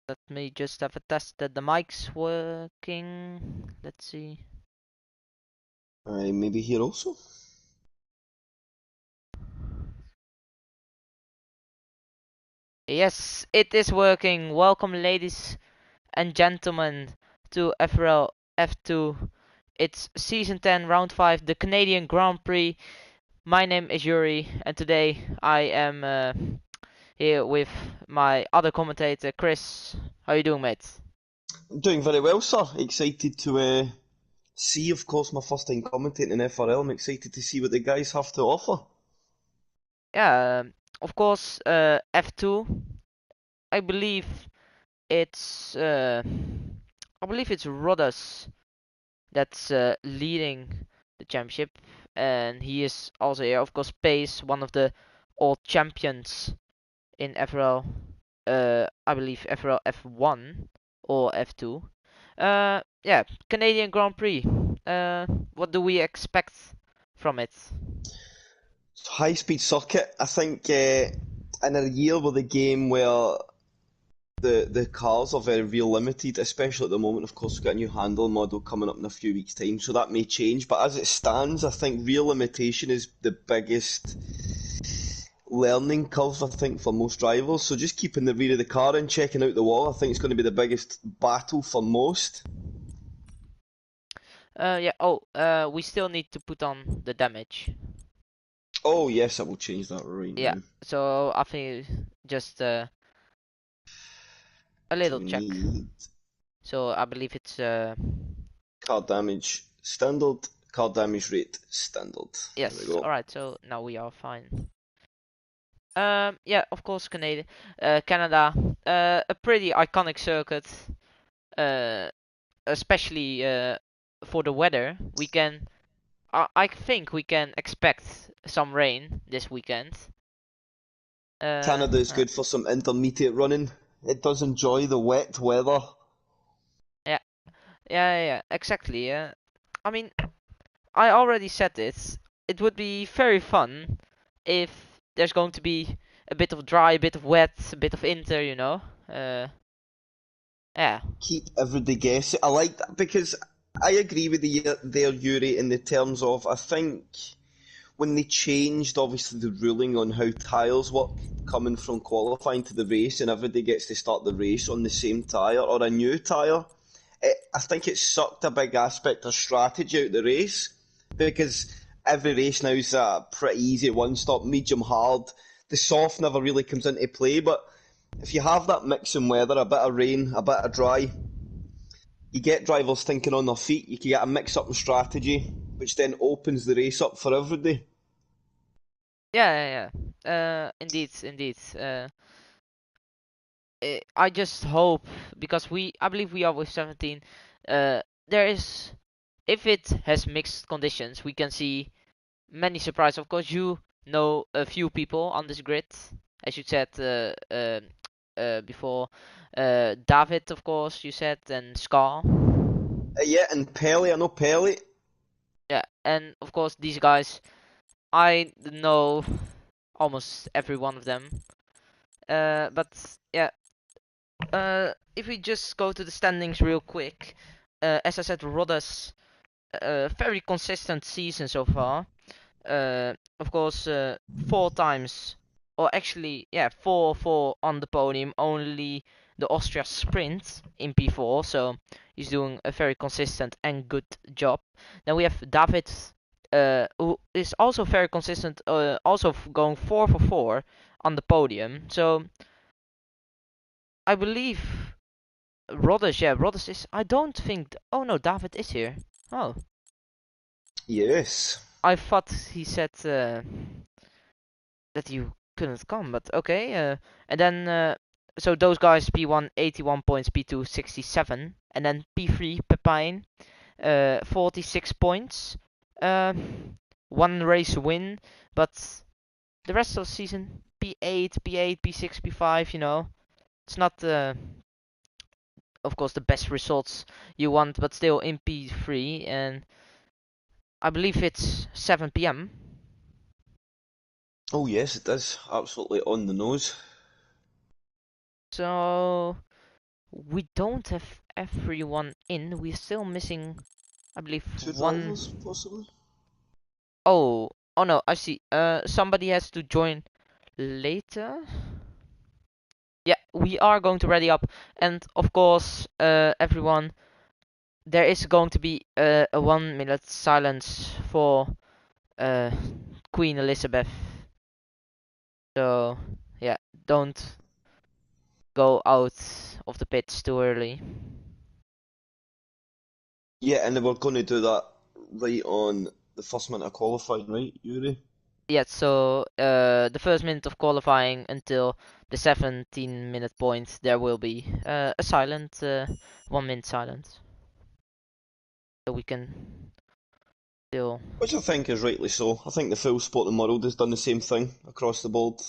Let me just have a test that the mic's working. Let's see. Maybe here also. Yes, it is working. Welcome, ladies and gentlemen, to FRL F2. It's season 10, round 5, the Canadian Grand Prix. My name is Yuri, and today I am here with my other commentator, Chris. How you doing, mate? Doing very well, sir. Excited to see, of course, my first time commentating in FRL. I'm excited to see what the guys have to offer. Yeah, of course, F2. I believe it's I believe it's Rodas that's leading the championship, and he is also here. Of course, Pace, one of the old champions in FRL. I believe FRL F1 or F2. Yeah, Canadian Grand Prix. What do we expect from it? High speed circuit. I think in a year with a game where the cars are very real limited, especially at the moment. Of course, we've got a new handle model coming up in a few weeks' time, so that may change. But as it stands, I think real limitation is the biggest learning curve, I think, for most drivers. So just keeping the rear of the car and checking out the wall, I think it's going to be the biggest battle for most. Yeah. Oh, we still need to put on the damage. Oh yes, I will change that right Yeah. now. So I think just a So little we check. need So I believe it's car damage standard, car damage rate standard. There we yes. go. All right. So now we are fine. Yeah. Of course, Canada. A pretty iconic circuit. Uh, Especially for the weather. I think we can expect some rain this weekend. Uh, Canada is uh, good for some intermediate running. It does enjoy the wet weather. yeah. Yeah. Exactly. Yeah. I mean, I already said this. It would be very fun if there's going to be a bit of dry, a bit of wet, a bit of inter, you know. Yeah. Keep everybody guessing. I like that because I agree with there, Yuri, in the terms of I think when they changed obviously the ruling on how tyres work coming from qualifying to the race and everybody gets to start the race on the same tyre or a new tyre, I think it sucked a big aspect of strategy out of the race because every race now is pretty easy, one stop, medium, hard. The soft never really comes into play, but if you have that mix in weather, a bit of rain, a bit of dry, you get drivers thinking on their feet, you can get a mix up in strategy, which then opens the race up for everybody. Yeah. Indeed. I just hope because I believe we are with 17. There is, if it has mixed conditions, we can see many surprises. Of course, you know a few people on this grid, as you said before. David, of course, you said, and Scar. Yeah, and Pelly, I know Pelly. Yeah, and of course these guys, I know almost every one of them. But yeah, if we just go to the standings real quick, as I said, Rodas, very consistent season so far. Of course, 4 times, or actually, yeah, four on the podium. Only the Austria Sprint in P4, so he's doing a very consistent and good job. Then we have David, who is also very consistent, also going 4 for 4 on the podium. So I believe Rodas, yeah, Rodas is. I don't think. Oh no, David is here. Oh, Yes. I thought he said that you couldn't come, but okay. And then so those guys P1 81 points, P2 67, and then P3 Pepine 46 points. Uh, One race win, but the rest of the season P8, P8, P6, P5. You know, it's not of course the best results you want, but still in P3, and I believe it's 7 p.m. Oh yes, it is absolutely on the nose. So we don't have everyone in. We're still missing, I believe, Two one. drivers, possibly? Oh, oh no, I see. Somebody has to join later. Yeah, we are going to ready up, and of course, everyone, there is going to be a 1 minute silence for uh, Queen Elizabeth. So yeah, don't go out of the pits too early. Yeah, and they were going to do that right on the first minute of qualifying, right, Yuri? Yeah, so the first minute of qualifying until the 17-minute point, there will be a silent 1 minute silence, so we can still. Which I think is rightly so. I think the full sporting world has done the same thing across the board.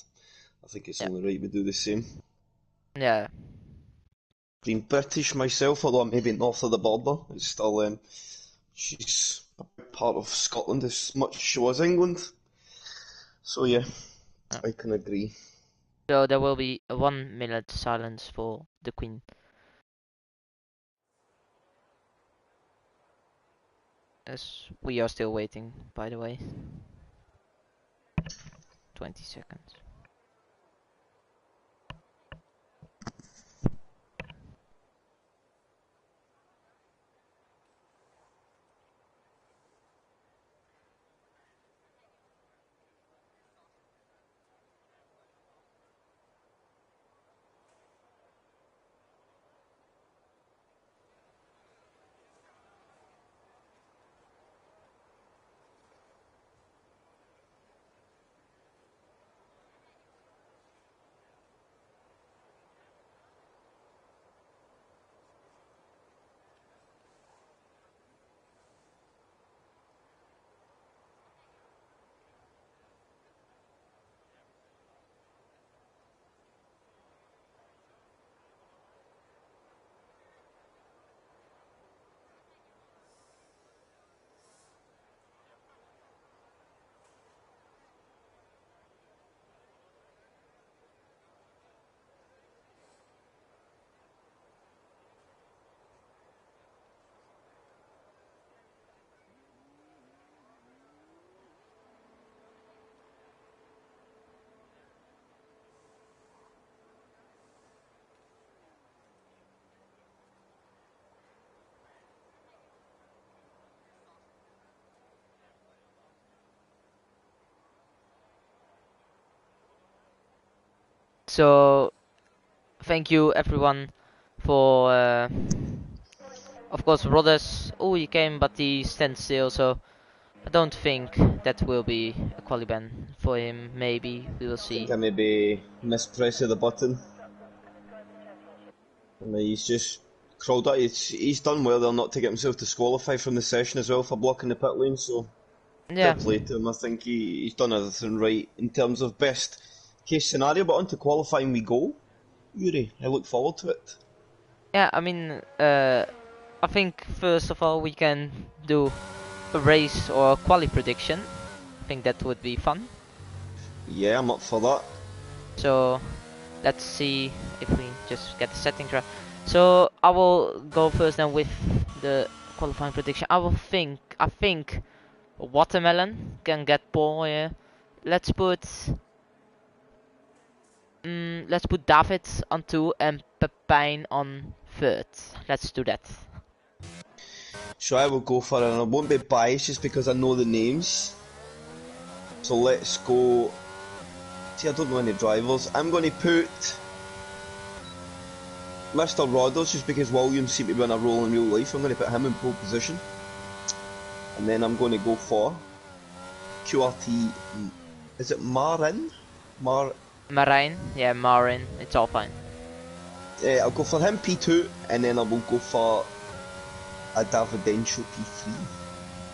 I think it's Yeah, only right we do the same. yeah, Being British myself, although I'm maybe north of the border, it's still she's a big part of Scotland as much as she was England. So yeah, yeah. I can agree. So there will be a 1 minute silence for the Queen. As we are still waiting, by the way. 20 seconds. So thank you everyone for of course Rodas. Oh, he came but he stands still, so I don't think that will be a quali ban for him. Maybe we will I think see. I maybe mispressed the button. And he's just crawled out. He's done well there not to get himself disqualified from the session as well for blocking the pit lane, so fair Yeah, play to him. I think he's done everything right in terms of best case scenario, but on to qualifying we go. Yuri, I look forward to it. yeah. I mean, I think first of all we can do a race or a quali prediction. I think that would be fun. Yeah, I'm up for that. So let's see if we just get the settings right. So I will go first then with the qualifying prediction. I think Watermelon can get pole here. Let's put let's put David on 2 and Pepijn on 3rd. Let's do that. So I will go for it, and I won't be biased just because I know the names. So let's go. See, I don't know any drivers. I'm going to put Mr. Rodders just because Williams seemed to be on a roll in real life. I'm going to put him in pole position. And then I'm going to go for QRT. Is it Marin? Marijn, yeah, Marin, it's all fine. I'll go for him P2, and then I will go for a Davidencio P3.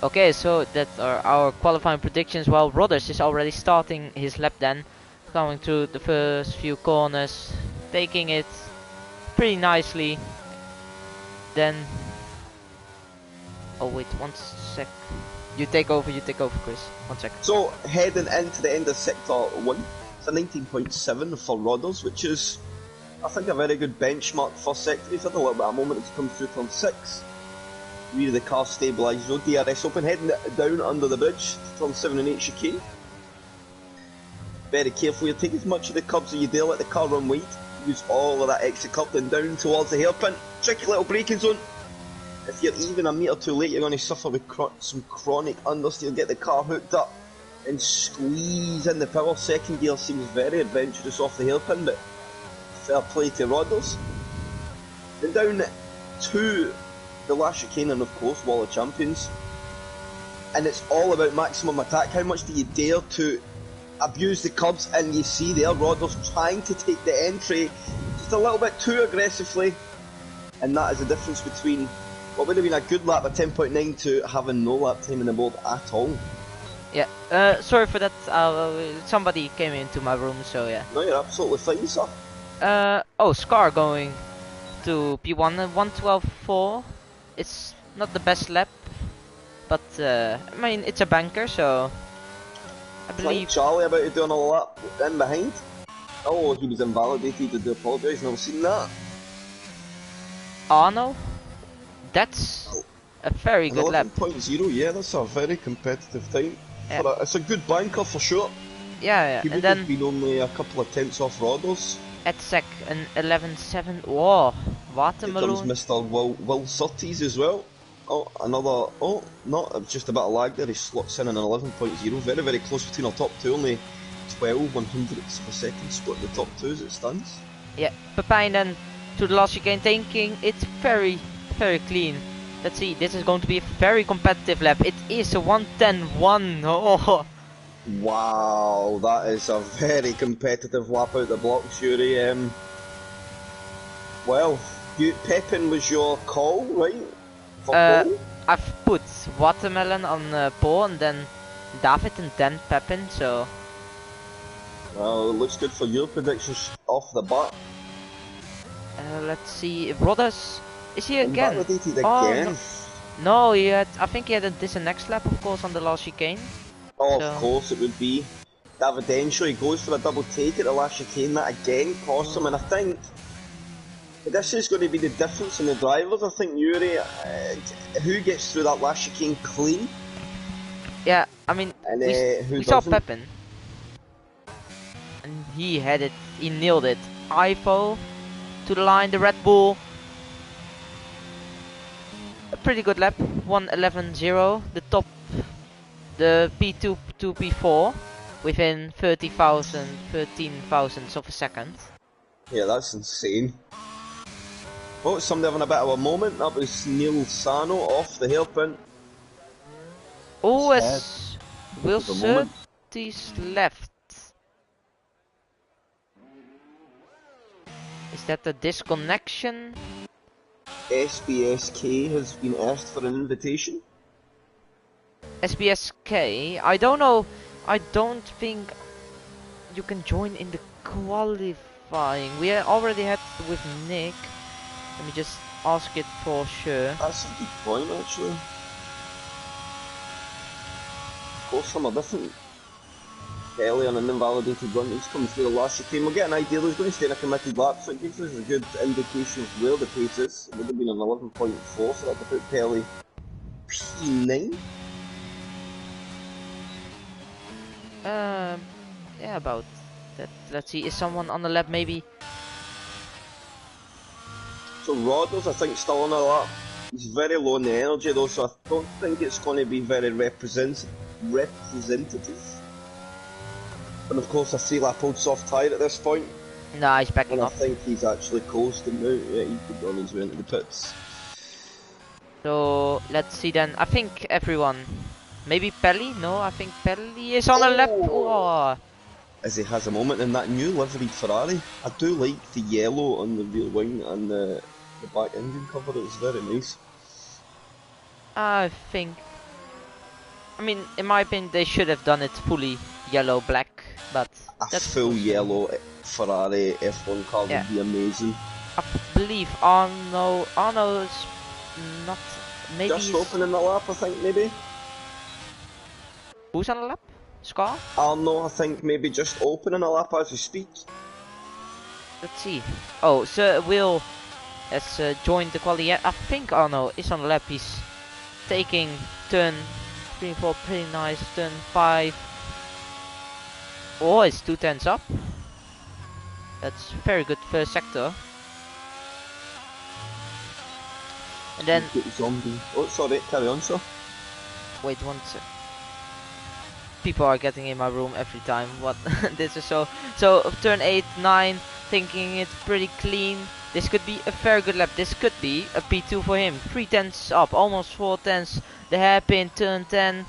Okay, so that are our qualifying predictions. While Rodders is already starting his lap then, going through the first few corners, taking it pretty nicely. Then, oh wait, 1 sec. You take over, Chris. 1 sec. So heading into the end of sector 1, it's a 19.7 for Rodders, which is I think a very good benchmark for sector. He's had a little bit of a moment to come through turn 6. Rear the car stabilised, no DRS open, heading down under the bridge to turn 7 and 8 chicane. Very careful here, take as much of the curbs as you dare, let the car run wide. Use all of that exit curb then down towards the hairpin. Tricky little braking zone. If you're even a metre too late, you're going to suffer with some chronic understeer. Get the car hooked up and squeeze in the power. Second gear seems very adventurous off the hairpin, but fair play to Rodders. Then down to the last chicane, and of course, Wall of Champions. And it's all about maximum attack. How much do you dare to abuse the curbs? And you see there, Rodders trying to take the entry just a little bit too aggressively. And that is the difference between what would have been a good lap at 10.9 to having no lap time in the board at all. Yeah, sorry for that. Somebody came into my room, so yeah. No, you're absolutely fine, sir. Oh, Scar going to P1 112.4. It's not the best lap, but I mean it's a banker, so I believe. Charlie about to do another lap in behind. Oh, he was invalidated. I do apologise. Never seen that. Arno, that's a very good lap. 11.0, yeah, that's a very competitive time. Yeah. It's a good banker for sure. Yeah, He and would then have been only a couple of tenths off Rodders. at sec an 11.7. Whoa, Here comes watermelon. Mr. Will Surtees as well. Oh, another. Oh, no, just a bit of lag there. He slots in an 11.0. Very, very close between our top two. Only 12 100ths of a second split the top two as it stands. Yeah, Pepijn then to the last chicane, thinking it's very, very clean. Let's see, this is going to be a very competitive lap. It is a 110.1. Oh. Wow, that is a very competitive lap out the blocks, Yuri. Well, Pepin was your call, right? For pole? I've put Watermelon on pole and then David and then Pepin, so... Well, it looks good for your predictions off the bat. Let's see, Rodders, is he again? Invalidated Oh, again. no, he had, I think he had this next lap, of course, on the last chicane. Oh, So- of course it would be. Davidential, he goes for a double take at the last chicane, that again cost him, and I think this is going to be the difference in the drivers. I think Yuri, who gets through that last chicane clean, Yeah, I mean, and who we saw doesn't. Pepin. And he had it, he nailed it. Ivo to the line, the Red Bull. A pretty good lap, 111.0. The top, the P2 to P4 within 13 thousandths of a second. Yeah, that's insane. Oh, somebody having a bit of a moment. That was Neil Sano off the hairpin. Oh, Sad. as Will For the moment. Surtees left. Is that a disconnection? SBSK has been asked for an invitation. SBSK? I don't know. I don't think you can join in the qualifying. We already had with Nick. Let me just ask it for sure. That's a good point, actually. Of course, some are different. Kelly on an invalidated run, he's coming through the last chicane. We'll get an idea, he's going to stay in a committed lap, so it gives us a good indication of where the pace is. It would have been an 11.4, so that would put Kelly P9. Yeah, about that. Let's see, is someone on the lap maybe? So Rodders, I think, still on a lap. He's very low in the energy though, so I don't think it's going to be very representative. And of course, a 3-lap old soft tyre at this point. Nah, he's backing And I up. think he's actually coasting now. Yeah, he could be on his way into the pits. So let's see then. I think everyone. Maybe Pelly? No, I think Pelly is on a lap. Oh. As he has a moment in that new liveried Ferrari. I do like the yellow on the rear wing and the back engine cover, it's very nice. I think. I mean, in my opinion, they should have done it fully yellow black, but A that's full yellow Ferrari F1 car Yeah. would be amazing. I believe Arno's not. Maybe Just he's- opening the lap, I think, maybe. Who's on the lap? Scar? Arno, I think, maybe just opening a lap as we speak. let's see. Oh, Sir Will has joined the quali. Yeah, I think Arno is on the lap. He's taking turn 3 4 pretty nice. Turn 5. Oh, it's 2 tenths up. That's very good first sector. And then Zombie. Oh, sorry, carry on, sir. wait one sec. People are getting in my room every time. What? This is so. So turn 8, 9, thinking it's pretty clean. This could be a very good lap. This could be a P2 for him. 3 tenths up, almost 4 tenths. The hairpin, turn 10.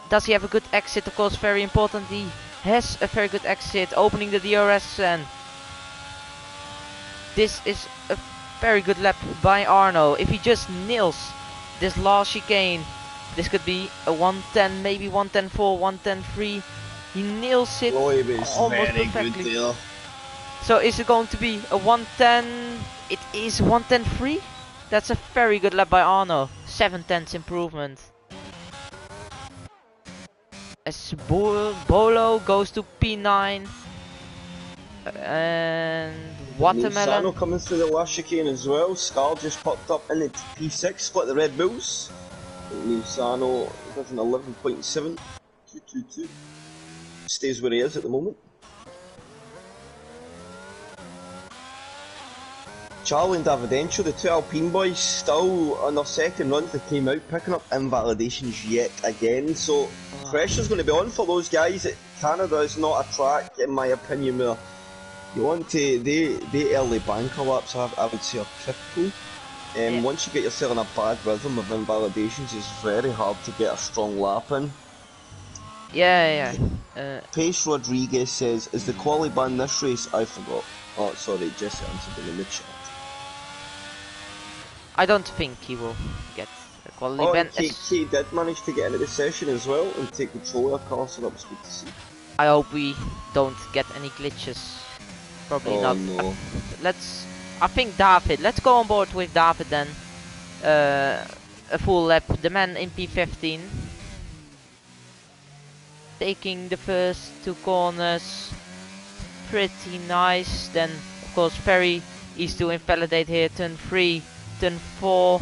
Does he have a good exit? Of course, very important. He has a very good exit, opening the DRS, and this is a very good lap by Arno. If he just nails this last chicane, this could be a 110, maybe 110.4, 110.3. He nails it Oh, it was almost very perfectly. good there. So is it going to be a 110? It is 110.3. That's a very good lap by Arno. 7 tenths improvement. As Bolo goes to P9. And Watermelon. Sano coming through the last chicane as well. Scar just popped up in the P6, split the Red Bulls. Sano does an 11.7. 222. Stays where he is at the moment. Charlie and Davidencio, the two Alpine boys, still on their second runs. They came out picking up invalidations yet again. So pressure's going to be on for those guys. Canada is not a track, in my opinion, where you want to, they early banker laps, I would say, are critical. Yeah. Once you get yourself in a bad rhythm of invalidations, it's very hard to get a strong lap in. Yeah. Pace Rodriguez says, is the quali ban this race? I forgot. Oh, sorry, Jesse answered in the chat. I don't think he will get a quality Oh, ban. Key did manage to get into the session as well and take control of the car, so that was good to see. I hope we don't get any glitches. Probably not. No. I think David. Let's go on board with David then. A full lap. The man in P15. Taking the first 2 corners. Pretty nice. Then, of course, Perry is to invalidate here. Turn 3, turn 4.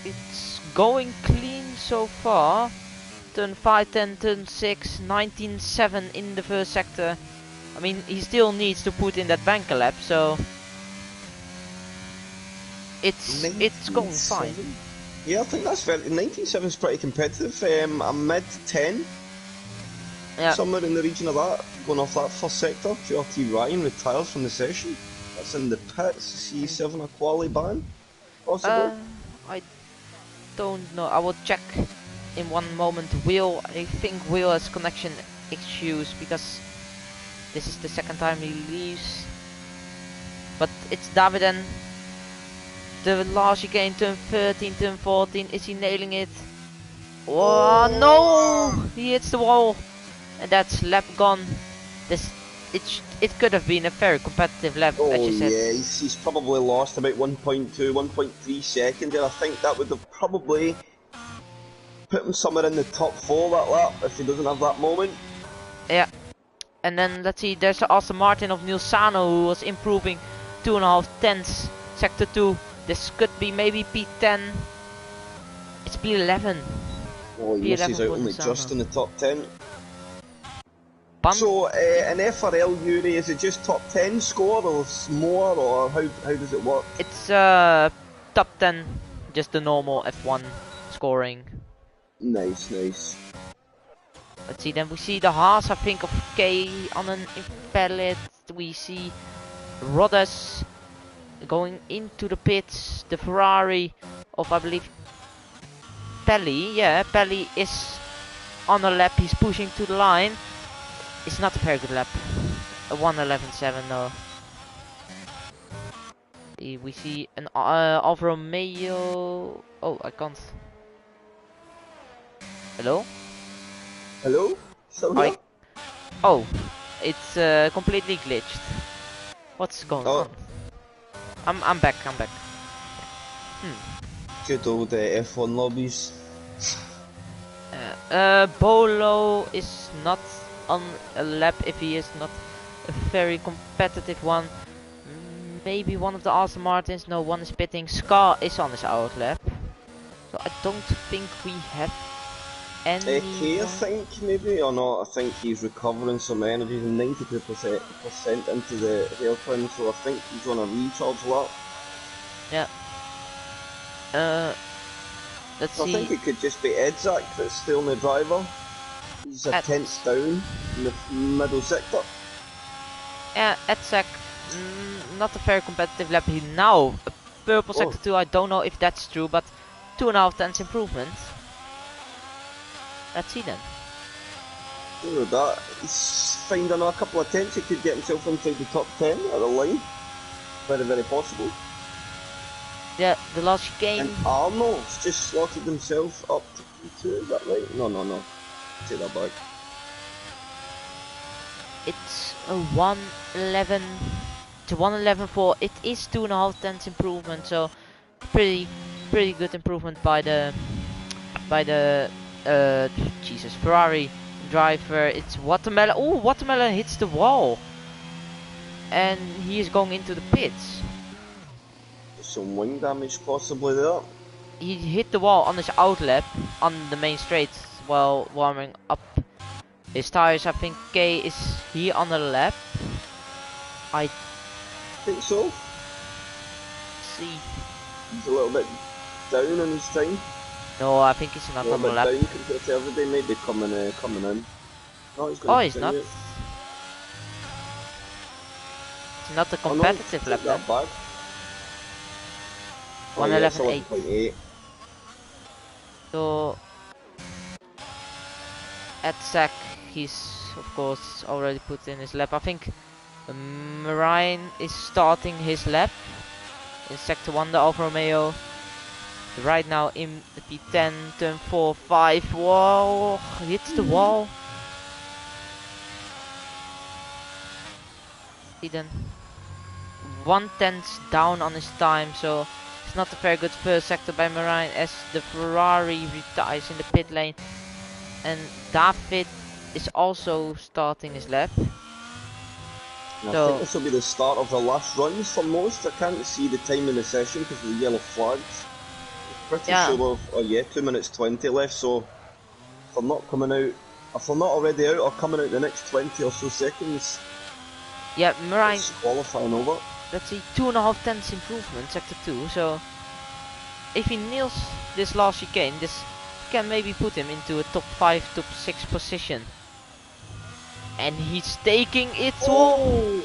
It's going clean so far. Turn 5, 10, turn 6, 19.7 in the first sector. I mean, he still needs to put in that banker lap, so it's going fine. Yeah, I think that's very. 19.7 is pretty competitive. A mid 10, somewhere in the region of that. Going off that first sector, GRT Ryan retires from the session. That's in the pits. C7 a quali ban, possible. I don't know. I will check in one moment. I think Will has connection issues because this is the second time he leaves. But it's Daviden. The last chicane, turn 13, turn 14. Is he nailing it? Oh no! He hits the wall. And that's lap gone. It could have been a very competitive lap, as you said. Yeah, he's probably lost about 1.2, 1.3 seconds there. I think that would have probably put him somewhere in the top 4 that lap if he doesn't have that moment. Yeah. And then let's see, there's Aston Martin of Nilsano who was improving 2.5 tenths. Sector 2. This could be maybe P10. It's P11. Oh, he misses out only just in the top 10. So, an FRL Yuri, is it just top 10 score or more, or how does it work? It's top 10, just the normal F1 scoring. Nice. Let's see, then we see the Haas, I think, of K on an invalid. We see Rodas going into the pits. The Ferrari of, I believe, Pelli. Yeah, Pelli is on a lap. He's pushing to the line. It's not a very good lap. A 1:11.7 though. We see an Alfa Romeo. Oh, I can't. Hello? Hello? Still here? Oh, it's completely glitched. What's going on? I'm back. Good old F1 lobbies. Bolo is not on a lap if he is not a very competitive one. Maybe one of the Aston Martins. No, one is pitting. Scar is on his outlap. So I don't think we have any. Kay, I think, maybe, or not, I think he's recovering some energy, he's 92% into the hairpin, so I think he's on a recharge lap. Yeah. Let's I see. think it could just be Edzak that's still in the driver. He's a tenth down in the middle sector. Yeah, Edzak, not a very competitive lap. He now purple sector 2. I don't know if that's true, but 2.5 tenths improvement. Let's see then. With that, he's finding a couple of tenths. He could get himself inside the top 10 at the line. Very, very possible. Yeah, the last chicane. And Arnold's just slotted himself up to P2, is that right? No. Take that back. It's a 111 to 111.4. It is 2.5 tenths improvement, so pretty good improvement by the Jesus Ferrari driver. It's Watermelon. Oh, Watermelon hits the wall, and he is going into the pits. Some wing damage possibly there. He hit the wall on his outlap on the main straight while warming up his tires. I think K is here on the lap. I think so. See. He's a little bit down on his time. No, I think he's not on the lap. Down compared to everybody, maybe coming in. No, he's going he's not. It's not a competitive lap then. 111.8. So at Zach, he's of course already put in his lap. I think Marine is starting his lap in sector 1, the Alfa Romeo. Right now in the P10, turn 4, 5. Whoa, hits the wall. He then 1/10 down on his time, so it's not a very good first sector by Marine as the Ferrari retires in the pit lane. And David is also starting his lap. I think this will be the start of the last runs for most. I can't see the time in the session because of the yellow flags. Pretty sure of, 2 minutes 20 left, so if they're not coming out, if they're not already out or coming out the next 20 or so seconds, Marine qualifying over. Let's see, 2.5 tenths improvement, sector 2, so if he nails this last chicane, this can maybe put him into a top 5, top 6 position. And he's taking it all.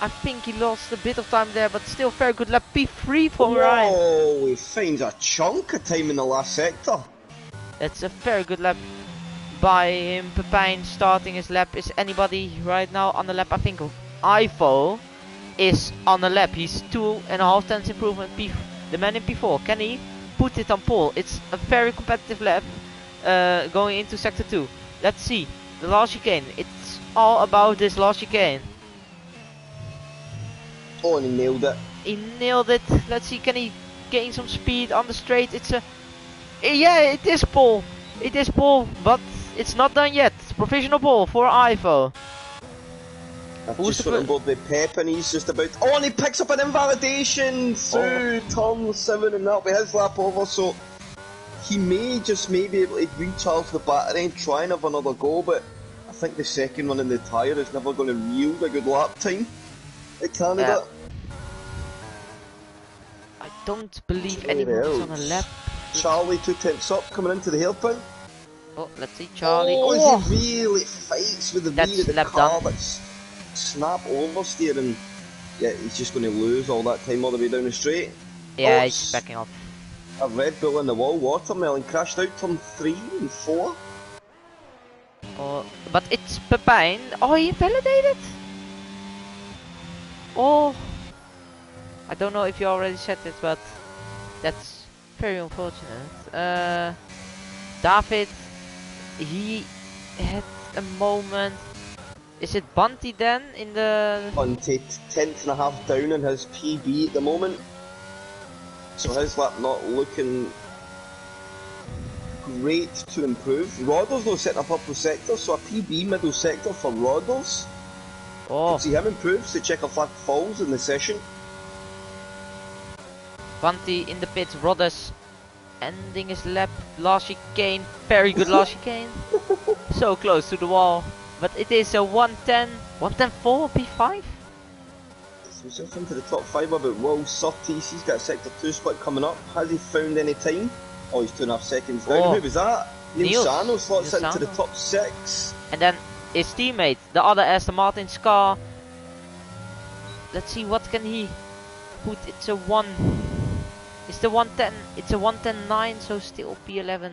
I think he lost a bit of time there, but still very good lap. P3 for Ryan. Oh, he finds a chunk of time in the last sector. That's a very good lap by him. Pepijn starting his lap. Is anybody right now on the lap? I think Ivo is on the lap. He's 2.5 tenths improvement. The man in P4. Can he put it on pole? It's a very competitive lap going into sector 2. Let's see. The last chicane. It's all about this last chicane. Oh, and he nailed it. He nailed it. Let's see, can he gain some speed on the straight? It's a... Yeah, it is pole. It is pole, but it's not done yet. It's provisional pole for Ivo. I've just put on board the Pep and he's just about... Oh, and he picks up an invalidation through turn 7 and that'll be his lap over, so... He may be able to recharge the battery and try and have another go, but I think the second one in the tyre is never going to yield a good lap time at Canada. I don't believe anyone is on a lap. Charlie 2 tenths up coming into the hairpin. Oh, let's see, Charlie. Oh, he really fights with the rear of the car that's snap oversteer, and yeah, he's just going to lose all that time all the way down the straight. Yeah, he's backing off. A Red Bull in the wall, Watermelon crashed out turn 3 and 4. Oh, but it's Pepijn. Oh, he invalidated? Oh, I don't know if you already said it, but that's very unfortunate. David, he had a moment. Is it Bunty then in the... Bunty, 10.5 down in his PB at the moment. So his lap not looking great to improve. Rodders though setting up upper sector, so a PB middle sector for Rodders. Oh, Could see him improve, so checker flag falls in the session. Vanti in the pits, Rodders ending his lap, last chicane, very good last chicane. So close to the wall, but it is a 110, 110.4 P5. Himself into the top 5 about Will Surtees. He's got a sector 2 split coming up. Has he found any time? Oh, he's 2.5 seconds down. Oh. Who was that? Neil Sano slots into the top 6. And then his teammate, the other Aston Martin Scar. Let's see what can he put. It's a 1. It's the 110. It's a 110.9, so still P11.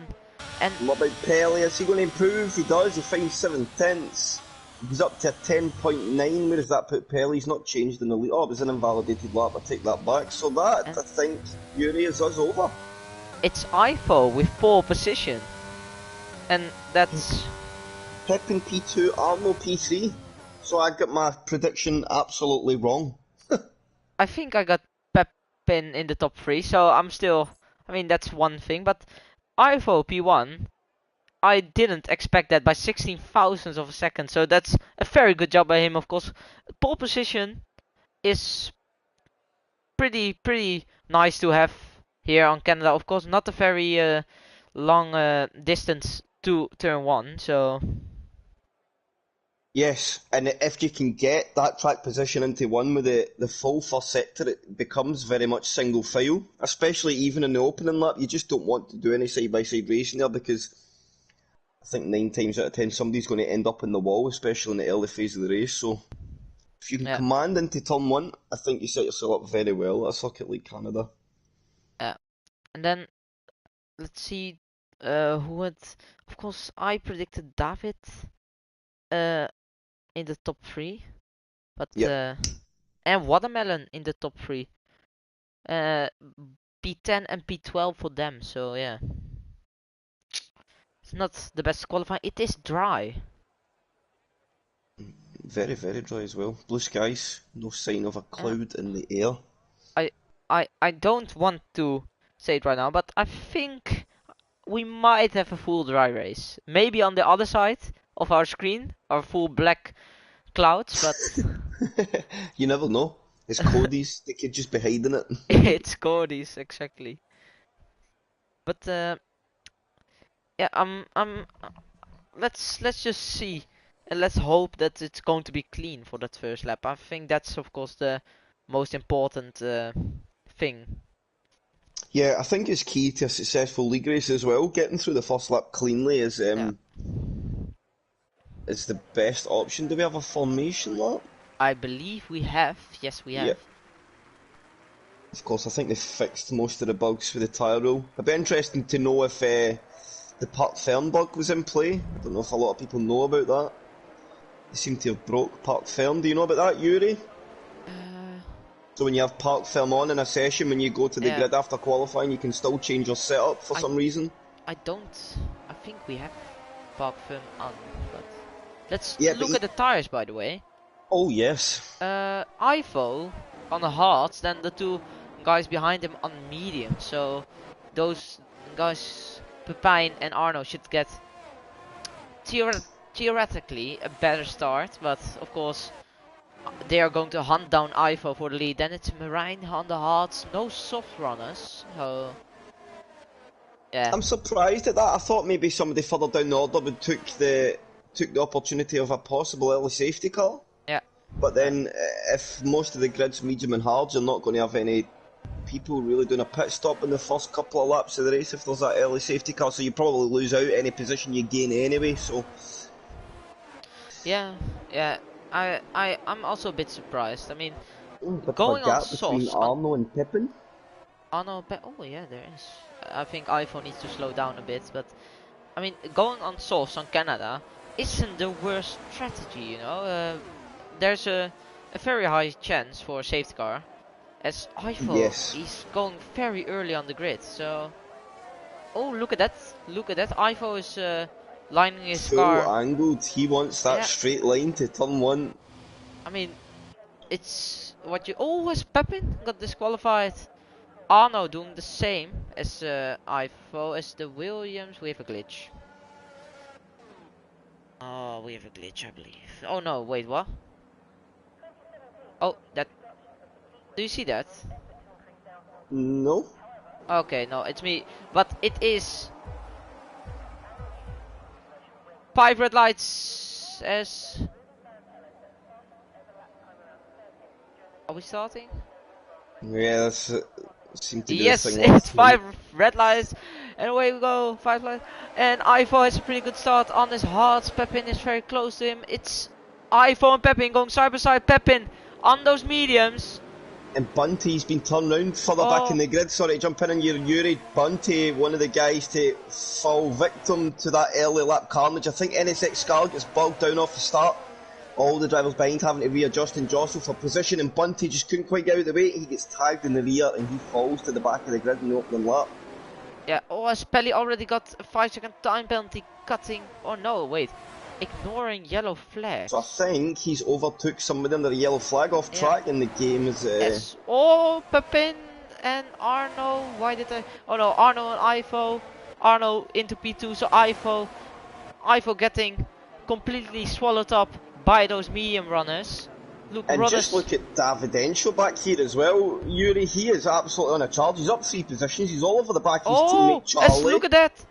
And what about Pelly? Is he going to improve? He does. He finds 7 tenths. He's up to a 10.9. Where does that put Pelly? He's not changed in the lead. Oh, it was an invalidated lap. I take that back. So that, I think, Yuri is us over. It's IFO with 4 position. And that's... Pepin P2, Arno P3. So I got my prediction absolutely wrong. I think I got Pepin in the top 3, so I'm still... I mean, that's one thing, but IFO P1... I didn't expect that by 16 thousandths of a second, so that's a very good job by him, of course. Pole position is pretty nice to have here on Canada, of course. Not a very long distance to turn 1, so... Yes, and if you can get that track position into 1 with the full first sector, it becomes very much single file, especially even in the opening lap. You just don't want to do any side-by-side racing there because I think 9 times out of 10 somebody's going to end up in the wall, especially in the early phase of the race. So if you can command into turn 1, I think you set yourself up very well at a circuit like Canada. Yeah, and then let's see who would... Of course, I predicted David in the top 3, but and Watermelon in the top 3. P10 and P12 for them, so yeah. It's not the best qualifying. It is dry. Very, very dry as well. Blue skies, no sign of a cloud in the air. I don't want to say it right now, but I think we might have a full dry race. Maybe on the other side of our screen, our full black clouds, but... You never know. It's Cody's, they could just be hiding it. It's Cody's, exactly. But yeah, let's just see and let's hope that it's going to be clean for that first lap. I think that's of course the most important thing. Yeah, I think it's key to a successful league race as well. Getting through the first lap cleanly is the best option. Do we have a formation lap? I believe we have. Yes, we have. Yeah. Of course, I think they fixed most of the bugs for the tyre rule. It'd be interesting to know if the park firm bug was in play. I don't know if a lot of people know about that. They seem to have broke park firm. Do you know about that, Yuri? So when you have park film on in a session, when you go to the grid after qualifying, you can still change your setup for some reason. I think we have park film on, but let's look at the tires, by the way. Oh yes. Ivo on the hards, then the 2 guys behind him on medium. So those guys, Pepijn and Arno, should get theoretically a better start, but of course they are going to hunt down Ivo for the lead. Then it's Marijn on the hards, no soft runners. So yeah, I'm surprised at that. I thought maybe somebody further down the order would took the opportunity of a possible early safety car. Yeah. But then if most of the grids, medium and hards, are not going to have any people really doing a pit stop in the first couple of laps of the race if there's that early safety car, so you probably lose out any position you gain anyway. So yeah, I'm also a bit surprised. I mean, but going gap on between softs, Arno and Pippin. Oh yeah, there is. I think iPhone needs to slow down a bit, but I mean, going on softs on Canada isn't the worst strategy, you know. There's a very high chance for a safety car, as iPhone is going very early on the grid. So, oh, look at that! Look at that! iPhone is lining his car. Full angled. He wants that straight line to turn 1. I mean, it's what you always Pepin got disqualified. Arno doing the same as IFO, as the Williams, we have a glitch. Oh, we have a glitch, I believe. Oh no, wait, what? Oh, that. Do you see that? No. Okay, no, it's me. But it is 5 red lights as. Are we starting? Yeah, that's seemed to be the Yes, thing it's last minute. 5 red lights, and away we go, 5 lights. And Ivo has a pretty good start on his hearts. Pepin is very close to him. It's Ivo and Pepin going side by side. Pepin on those mediums. And Bunty's been turned round further back in Oh, the grid. Sorry to jump in on your Yuri. Bunty, one of the guys to fall victim to that early lap carnage. I think NSX Scarlet gets bogged down off the start. All the drivers behind having to readjust and jostle for position, and Bunty just couldn't quite get out of the way. He gets tagged in the rear and he falls to the back of the grid in the opening lap. yeah. Oh, has Pelly already got a 5-second time penalty cutting? Oh no, wait. Ignoring yellow flags. So I think he's overtook somebody under a yellow flag off track, and the game is. Yes. Oh, Pepin and Arno. Why did I? Oh no, Arno and Ivo. Arno into P2, so Ivo getting completely swallowed up by those medium runners. Look, And Rodas. just look at Davidenko back here as well. Yuri, he is absolutely on a charge. He's up 3 positions. He's all over the back of his teammate Charlie. Look at that.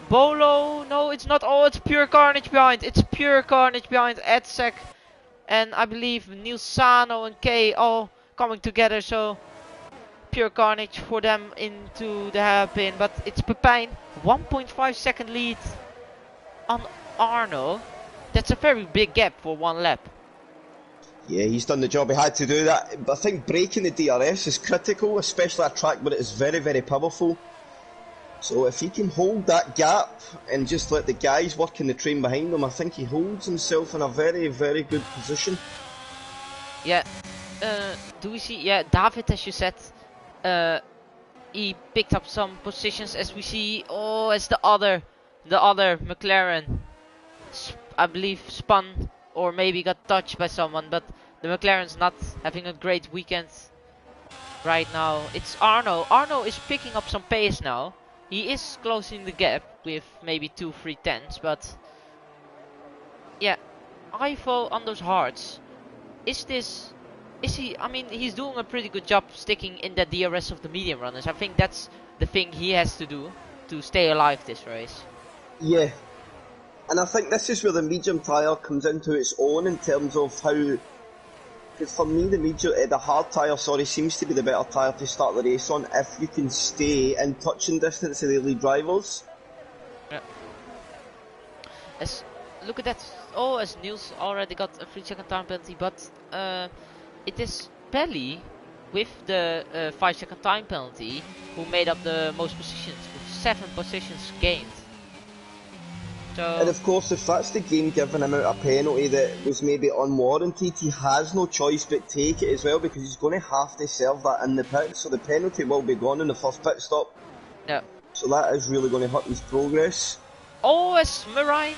Bolo. No, it's not. Oh, it's pure carnage behind. It's pure carnage behind Edsek. And I believe Niels Sano and Kay all coming together. So pure carnage for them into the hairpin. But it's Pepijn. 1.5 second lead on Arno. That's a very big gap for 1 lap. Yeah, he's done the job he had to do that. But I think breaking the DRS is critical, especially at a track where it is very, very powerful. So if he can hold that gap and just let the guys work in the train behind him, I think he holds himself in a very, very good position. Yeah. Do we see? Yeah, David, as you said, he picked up some positions. As we see, oh, as the other McLaren, I believe spun or maybe got touched by someone. But the McLaren's not having a great weekend right now. It's Arno. Arno is picking up some pace now. He is closing the gap with maybe 2-3 tenths, but yeah, Ivo on those hards. Is he? I mean, he's doing a pretty good job sticking in the DRS of the medium runners. I think that's the thing he has to do to stay alive this race. Yeah, and I think this is where the medium tyre comes into its own in terms of how. Because for me, the hard tyre, seems to be the better tyre to start the race on if you can stay in touching distance of the lead drivers. Yeah. Look at that. Oh, as Niels already got a 3-second time penalty, but it is Pelly with the 5-second time penalty who made up the most positions, with 7 positions gained. So, And of course, if that's the game giving him out a penalty that was maybe unwarranted, he has no choice but take it as well, because he's going to have to serve that in the pit, so the penalty will be gone in the first pit stop. yeah. So that is really going to hurt his progress. Oh, as Marine,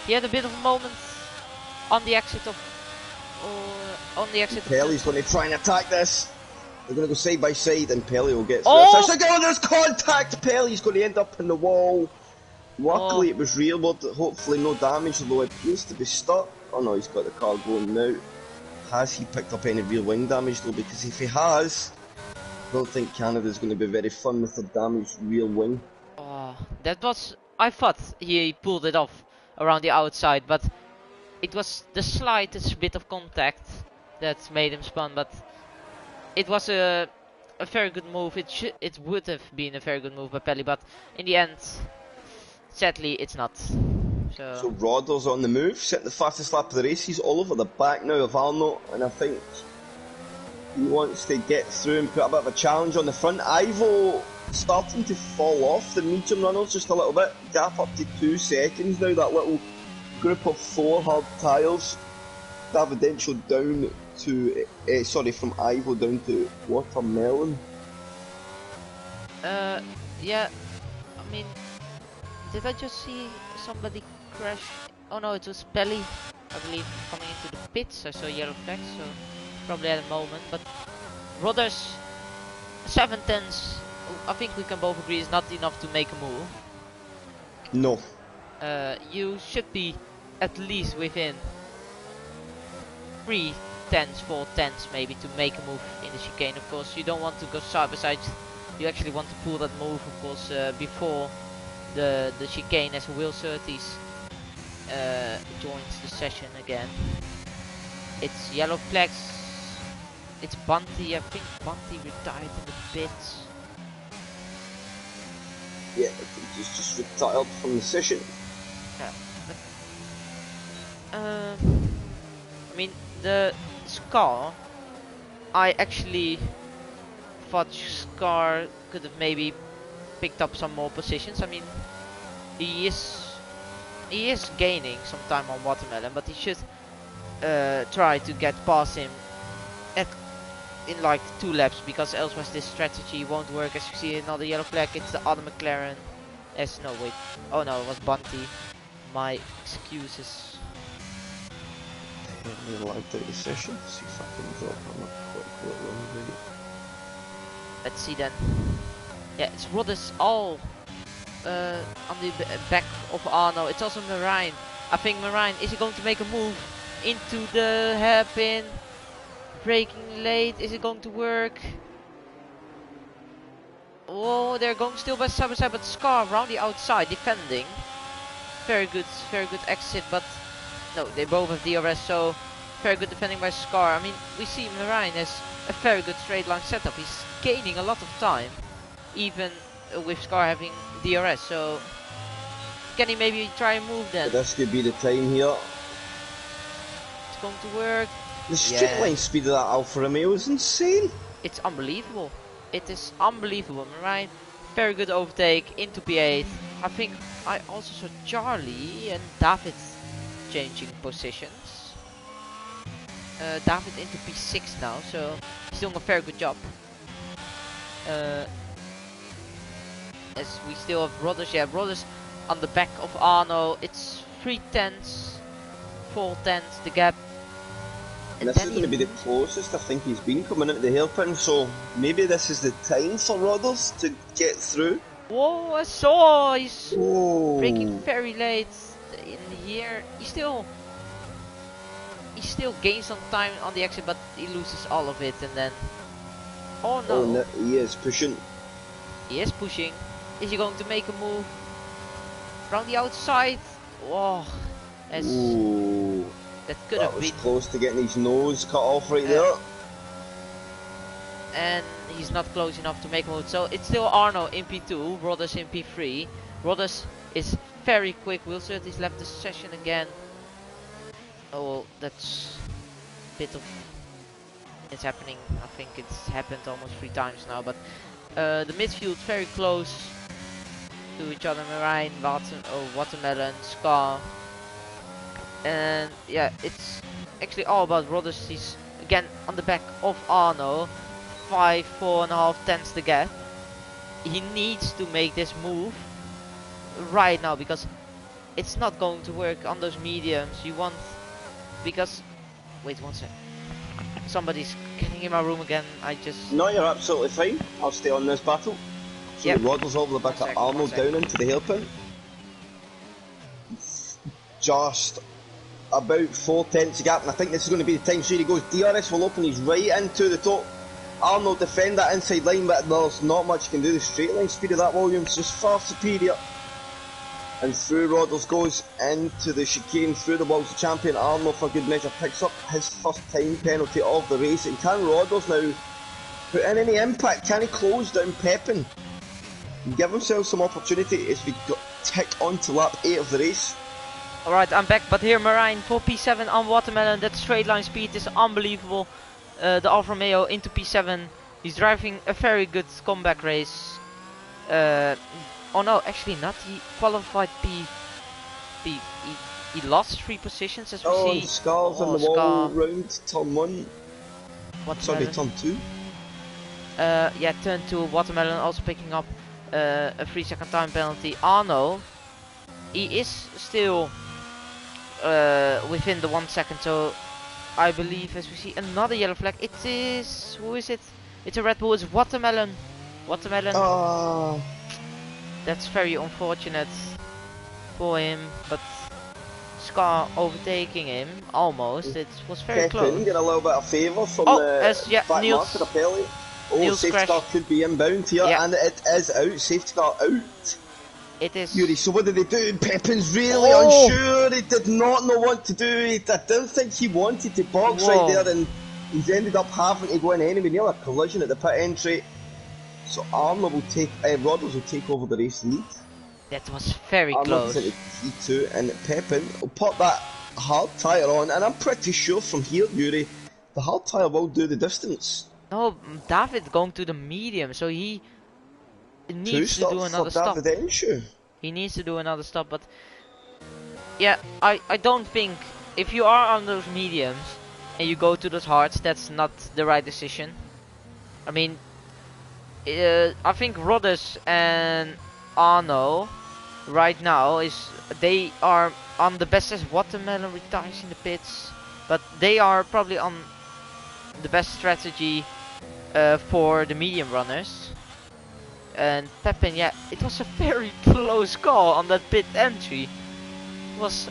he had a bit of a moment on the exit of. Pelly's going to try and attack this. They're going to go side by side, and Pelly will get through. Oh! It's actually, there's contact! Pelly's going to end up in the wall. Luckily, it was rearward, hopefully no damage, although it appears to be stuck. Oh no, he's got the car going now. Has he picked up any rear wing damage though? Because if he has, I don't think Canada's going to be very fun with the damaged rear wing. Oh, that was. I thought he pulled it off around the outside, but it was the slightest bit of contact that made him spun. But it was a very good move. It would have been a very good move by Pelly, but in the end, sadly, it's not. So Rodder's on the move, setting the fastest lap of the race. He's all over the back now of Arno, and I think he wants to get through and put a bit of a challenge on the front. Ivo starting to fall off the medium runners just a little bit. Gap up to 2 seconds now, that little group of 4 hard tyres. Davidenko down to, from Ivo down to Watermelon. Yeah, I mean, did I just see somebody crash? Oh no, it was Pelly, I believe, coming into the pits. I saw yellow flags, so probably at a moment. But Rodders, 7 tenths I think we can both agree, is not enough to make a move. No. You should be at least within 3 tenths, 4 tenths maybe to make a move in the chicane. Of course, you don't want to go side by side. You actually want to pull that move, of course, before the chicane as Will Surtees joins the session again. It's yellow flags. It's Bunty. I think Bunty retired in the pits. Yeah, I think he's just retired from the session. Yeah. I mean, the Scar, I actually thought Scar could have maybe picked up some more positions. I mean, he is gaining some time on Watermelon, but he should try to get past him in like 2 laps, because elsewise this strategy won't work. As you see, another yellow flag. It's the other McLaren. No, wait. Oh no, it was Bunty. My excuses. Really liked out the session. See if I can drop on a quick little run. Let's see then. Yeah, it's Rodders all on the back of Arno. It's also Marine. I think Marine, is he going to make a move into the hairpin? Braking late, is it going to work? Oh, they're going still by side, but Scar around the outside defending. Very good exit, but no, they both have DRS, so very good defending by Scar. I mean, we see Marine has a very good straight line setup. He's gaining a lot of time, even with Scar having DRS. So can he maybe try and move then? But this could be the time here. It's going to work. The straight line speed of that Alfa Romeo is insane. It's unbelievable. It is unbelievable. Marine, very good overtake into P8. I think I also saw Charlie and David changing positions. David into P6 now, so he's doing a very good job. As we still have Rodders, Rodders on the back of Arno. It's 3 tenths, 4 tenths, the gap. And this is going to be the closest I think he's been coming into the hairpin, so maybe this is the time for Rodders to get through. Whoa, I saw! He's braking very late in the year. He still gains some time on the exit, but he loses all of it, and then... Oh no! Oh, no, he is pushing. He is pushing. Is he going to make a move? Around the outside? Whoa! That could have been close to getting his nose cut off right there. And he's not close enough to make a move. So it's still Arno in P2, Rodders in P3. Rodders is very quick. Will Surtees left the session again. Oh, well, that's a bit of... It's happening. I think it's happened almost 3 times now. But the midfield very close to each other. Marine, Watermelon, Scar. And yeah, it's actually all about Rodders. He's again on the back of Arno. 4.5 tenths the gap. He needs to make this move right now, because it's not going to work on those mediums. You want, because wait 1 sec. Somebody's getting in my room again. No, you're absolutely fine. I'll stay on this battle. So the Rodders over the back of Arno down into the hairpin. Just about 4 tenths gap, and I think this is going to be the time. So he goes, DRS will open, he's right into the top. Arno defend that inside line, but there's not much you can do. The straight line speed of that Williams is far superior. And through Rodders goes into the chicane, through the walls. The champion Arno, for good measure, picks up his first time penalty of the race. And can Rodders now put in any impact? Can he close down Pepin and give himself some opportunity as we tick on to lap 8 of the race? Alright, I'm back, but here Marine for P7 on Watermelon. That straight line speed is unbelievable. The Alfa Romeo into P7. He's driving a very good comeback race. Oh no, actually not. He qualified he lost 3 positions, as we see. And Scar's on the wall round turn 1. Sorry, turn 2. Yeah, turn 2. Watermelon also picking up a 3-second time penalty. Arno, he is still within the 1 second, so I believe, as we see another yellow flag, it is, who is it? It's a Red Bull, it's Watermelon Watermelon, Ah, that's very unfortunate for him, but Scar overtaking him, almost, it was very Pepin close. get a little bit of favour from Oh, the as yeah, back marker apparently. Oh, Niels safety car crashed. could be inbound here, Yeah, and it is out. Safety car out. it Yuri, is. so what did they do? Pepin's really Oh, unsure. He did not know what to do. I don't think he wanted to box right whoa, there, and he's ended up having to go in anyway. Near a collision at the pit entry. So Arnold will take, Rodders will take over the race lead. that was very Arnold is into close. P2, and Pepin will put that hard tyre on, and I'm pretty sure from here, Yuri, the hard tyre will do the distance. No, David going to the medium, so he Two needs to do stops for another stop. David Enshu. He needs to do another stop, but yeah, I don't think if you are on those mediums and you go to those hards, that's not the right decision. I mean, I think Rodders and Arno right now they are on the best as Watermelon retires in the pits, but they are probably on the best strategy for the medium runners. And Pepin, yeah, it was a very close call on that pit entry. It was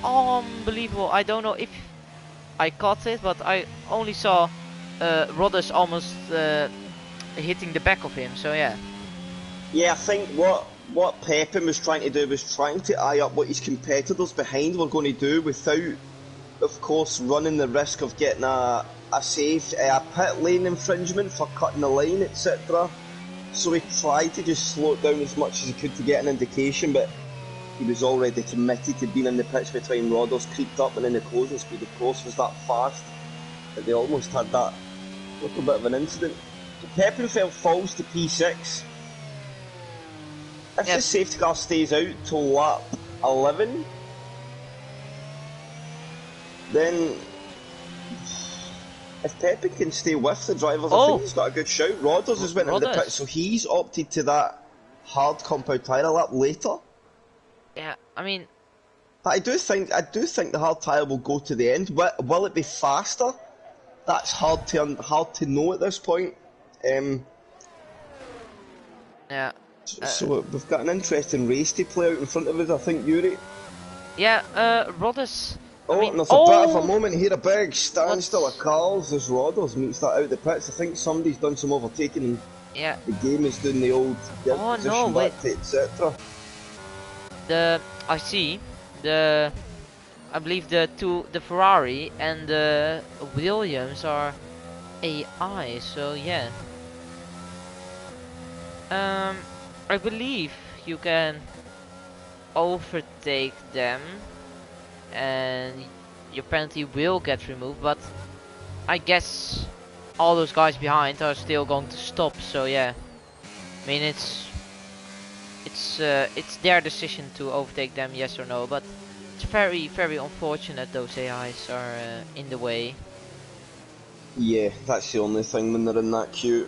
unbelievable. I don't know if I caught it, but I only saw Rodders almost hitting the back of him. So yeah. Yeah, I think what Pepin was trying to do was trying to eye up what his competitors behind were going to do without, of course, running the risk of getting a pit lane infringement for cutting the line, etc. So he tried to just slow it down as much as he could to get an indication, but he was already committed to being in the pits by the time Rodders creeped up, and then the closing speed, of course, was that fast that they almost had that little bit of an incident. So Pepin falls to P6. If Yep. the safety car stays out till lap 11, then if Pepin can stay with the drivers, I think he's got a good shout. Rodders has went in the pit, so he's opted to that hard compound tyre a lap later. Yeah, I mean, I do think the hard tyre will go to the end. Will it be faster? That's hard to know at this point. yeah. So we've got an interesting race to play out in front of us, I think, Yuri. Yeah, Rodders. Oh, I mean, and there's a bit of a moment here, a big standstill of cars as Rodders meets that out the pits. I think somebody's done some overtaking and yeah. the game is doing the old Oh no, position wait. back to etc. I see I believe the Ferrari and the Williams are AI, so yeah. I believe you can overtake them and your penalty will get removed, but I guess all those guys behind are still going to stop, so yeah. I mean, it's their decision to overtake them, yes or no, but it's very, very unfortunate those AIs are in the way. Yeah, that's the only thing when they're in that queue.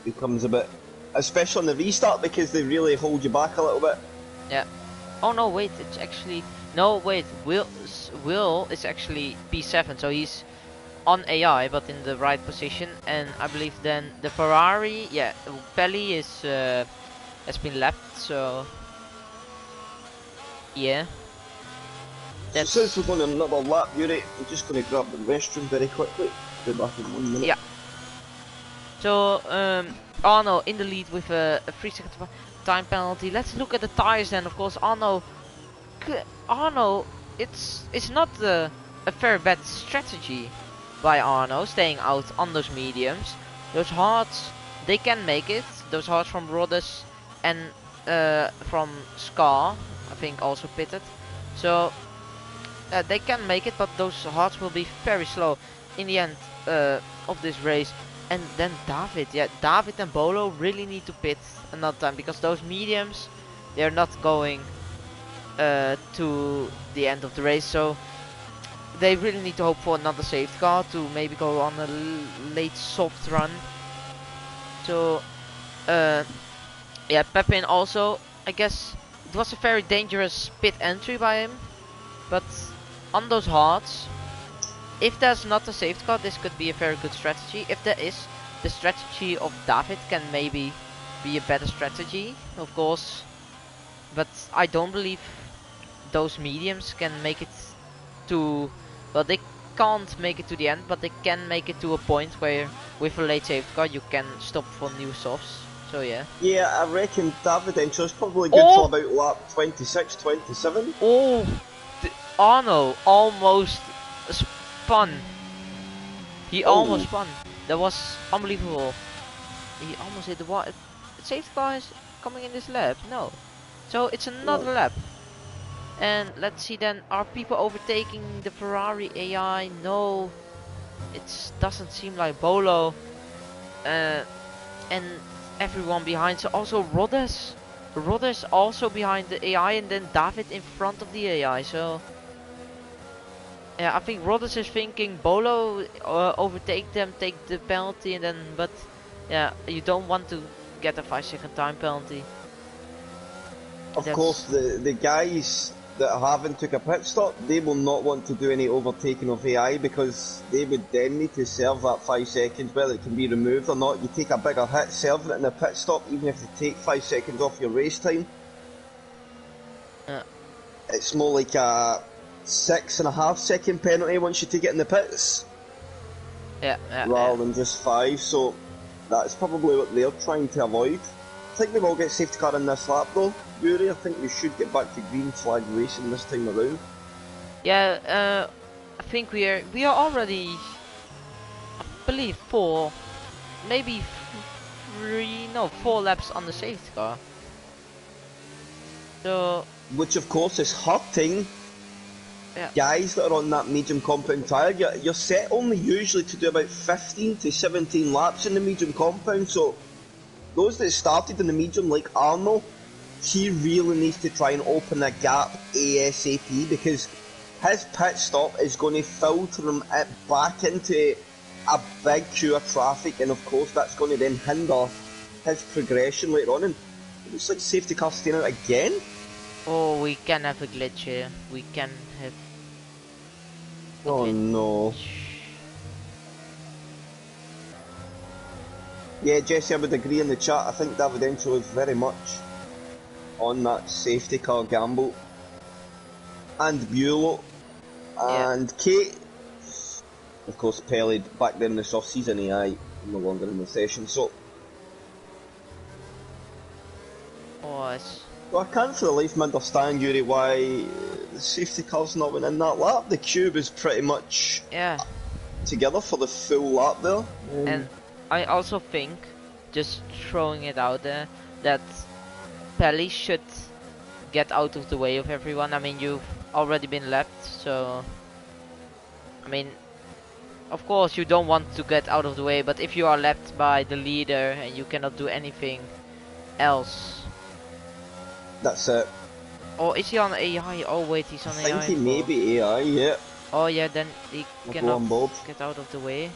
It becomes a bit, especially on the restart, because they really hold you back a little bit. Yeah. Oh no, wait, it's actually no, wait. Will is actually P7, so he's on AI, but in the right position. And I believe then the Ferrari, yeah, Pelli is has been left, so yeah. So since we're going another lap, Yuri, I'm just going to grab the restroom very quickly. Be back in 1 minute. Yeah. So Arno in the lead with a 3-second time penalty. Let's look at the tires then. Of course, Arno, it's not a very bad strategy by Arno staying out on those mediums. Those hards, they can make it. Those hards from Rodders and from Scar, I think also pitted. So they can make it, but those hards will be very slow in the end of this race. And then David, yeah, David and Bolo really need to pit another time, because those mediums, they're not going to the end of the race, so they really need to hope for another safety car to maybe go on a late soft run. So yeah, Pepin also, I guess it was a very dangerous pit entry by him, but on those hards, if there's not a safety car, this could be a very good strategy. If there is, the strategy of David can maybe be a better strategy, of course, but I don't believe those mediums can make it to, well, they can't make it to the end, but they can make it to a point where with a late safety car you can stop for new softs. So yeah. Yeah, I reckon David Encho's probably good till Oh, about lap 26, 27. oh, Arno almost spun. He almost Oh, spun. That was unbelievable. He almost hit the wall. Safety car is coming in this lap. No. So it's no. another lap. And let's see then, are people overtaking the Ferrari AI? No. It doesn't seem like Bolo. Uh, and everyone behind. So also Rodes. Rodes also behind the AI, and then David in front of the AI. So yeah, I think Rodes is thinking Bolo overtake them, take the penalty, and then, but yeah, you don't want to get a 5-second time penalty. Of course, That's the guys that haven't took a pit stop, they will not want to do any overtaking of AI because they would then need to serve that 5 seconds, whether it can be removed or not. You take a bigger hit serving it in a pit stop, even if you take 5 seconds off your race time. uh, It's more like a 6.5 second penalty once you take it in the pits, yeah. rather than just 5. So that's probably what they're trying to avoid. I think we will get safety car in this lap though, Yuri. I think we should get back to green flag racing this time around. Yeah, I think we are already, I believe, maybe three, no, 4 laps on the safety car. So Which of course is hurting yeah, guys that are on that medium compound tyre. You're set only usually to do about 15 to 17 laps in the medium compound, so those that started in the medium like Arno, he really needs to try and open a gap ASAP because his pit stop is going to filter him back into a big queue of traffic, and of course that's going to then hinder his progression later on. And it looks like safety car staying out again. oh, we can have a glitch here. We can have a Oh glitch. no. Yeah, Jesse, I would agree in the chat. I think David Encho is very much on that safety car gamble. And Buelow Yeah. and Kate. Of course, Pelly back there in the soft season AI, no longer in the session. So, Oh, it's, well, I can't for the life of me understand, Yuri, why the safety car's not went in that lap. The cube is pretty much yeah. together for the full lap there. And I also think, just throwing it out there, that Pelly should get out of the way of everyone. I mean, you've already been lapped, so I mean, of course you don't want to get out of the way, but if you are lapped by the leader and you cannot do anything else. That's it. Oh, is he on AI? Oh wait, he's I on think AI, he of may course. be AI, yeah. Oh yeah, then he I'll go cannot on board. get out of the way.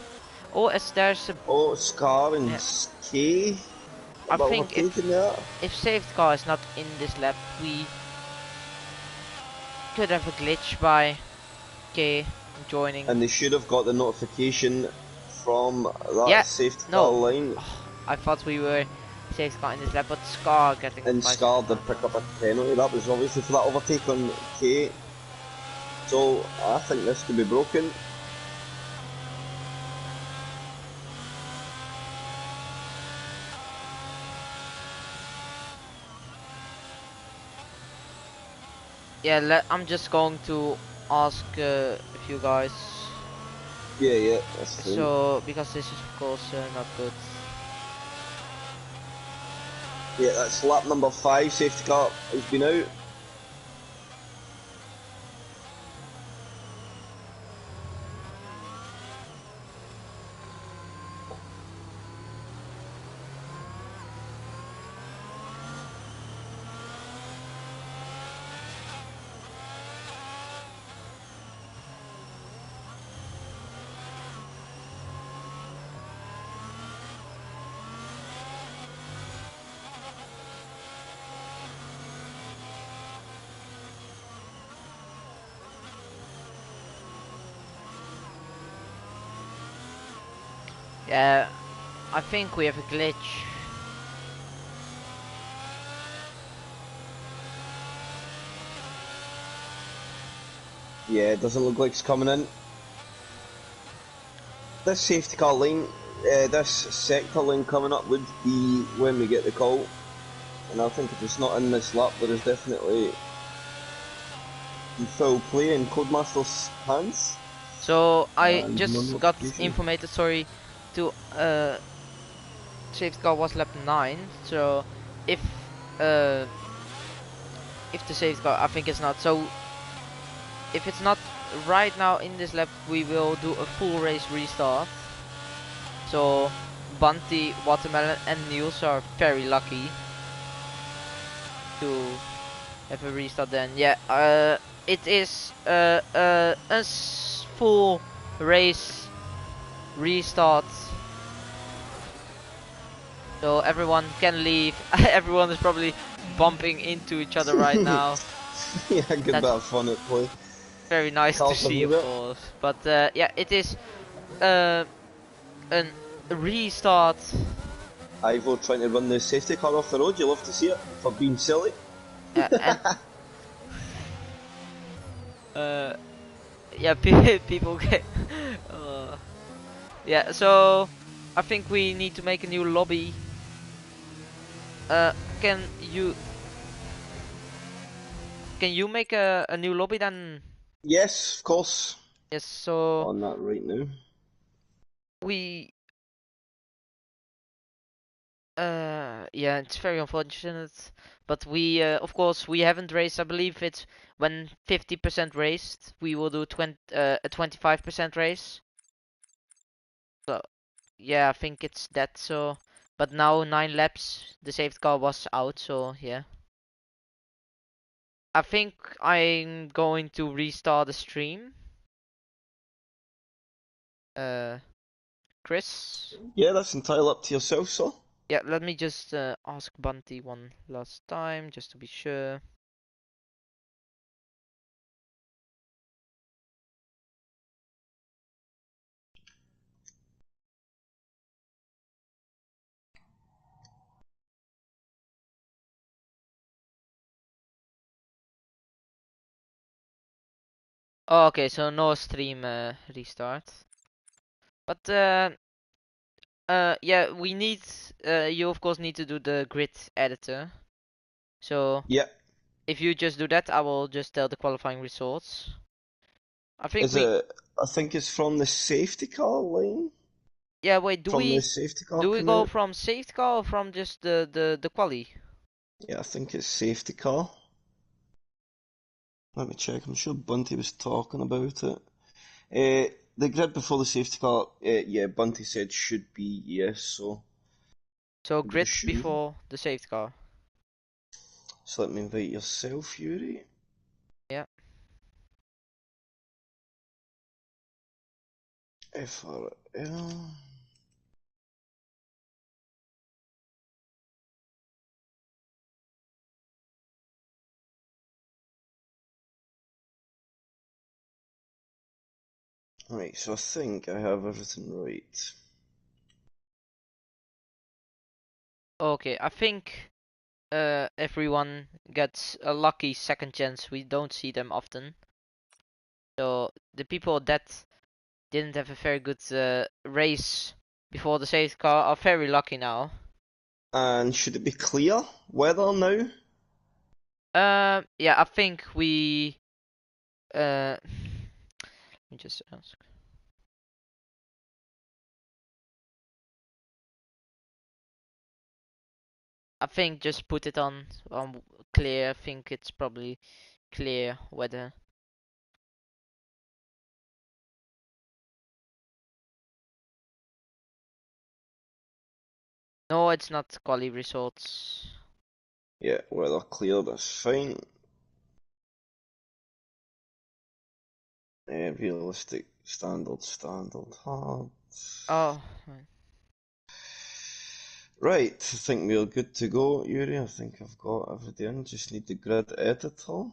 Oh, as there's a, Oh, Scar and yeah, K. I About think overtaking that. if safety car is not in this lap, we could have a glitch by K joining. And they should have got the notification from that Yeah, safety car no. line. Oh, I thought we were safety car in this lap, but Scar getting a And 5 second Scar time did pick up a penalty. penalty. That was obviously for that overtake on K. So I think this could be broken. Yeah, I'm just going to ask if you guys. Yeah, that's fine. So, because this is of course not good. Yeah, that's lap number 5. Safety car has been out. Yeah, I think we have a glitch. Yeah, it doesn't look like it's coming in. This safety car lane, this sector lane coming up would be when we get the call. And I think if it's not in this lap, there is definitely foul play in Codemaster's hands. So I And no just got notification. informated, sorry, to safety car was lap 9. So if uh if the safety car, I think it's not. So if it's not right now in this lap, we will do a full race restart. So Bunty, Watermelon, and Niels are very lucky to have a restart. Then yeah, it is full race restart. So everyone can leave. Everyone is probably bumping into each other right now. Yeah, good bit That's of fun at play. very nice to Cars see, of everywhere. course. But yeah, it is uh, an restart. Ivo trying to run the safety car off the road, you love to see it, for being silly. And uh, yeah, people get. Yeah, so I think we need to make a new lobby. Can you make a new lobby then? Yes, of course. Yes. So On that right now. we yeah, it's very unfortunate, but we of course we haven't raced. I believe it's when 50% raced, we will do a 25% race. So yeah, I think it's that. So but now 9 laps, the safety car was out. So yeah, I think I'm going to restart the stream. Uh, Chris. Yeah, that's entirely up to yourself, sir. Yeah, let me just ask Bunty one last time just to be sure. Oh, okay, so no stream restart. But yeah, we need you of course need to do the grid editor. So Yeah. if you just do that, I will just tell the qualifying results. I think Is we it, I think it's from the safety car lane? yeah wait From the safety car do we coming go out? from safety car or from just the quali? Yeah, I think it's safety car. Let me check, I'm sure Bunty was talking about it. The grid before the safety car, yeah, Bunty said should be yes, so So I would grid assume. before the safety car. So let me invite yourself, Yuri. Yeah. FRL. Right, so I think I have everything right. Okay, I think everyone gets a lucky second chance. We don't see them often. So the people that didn't have a very good race before the safety car are very lucky now. And should it be clear weather now? Yeah, I think we let me just ask. I think just put it on clear. I think it's probably clear weather. No, it's not quali results. Yeah, weather clear, that's fine. Realistic, standard, hard. Oh, Right, I think we're good to go, Yuri. I think I've got everything. Just need the grid editor.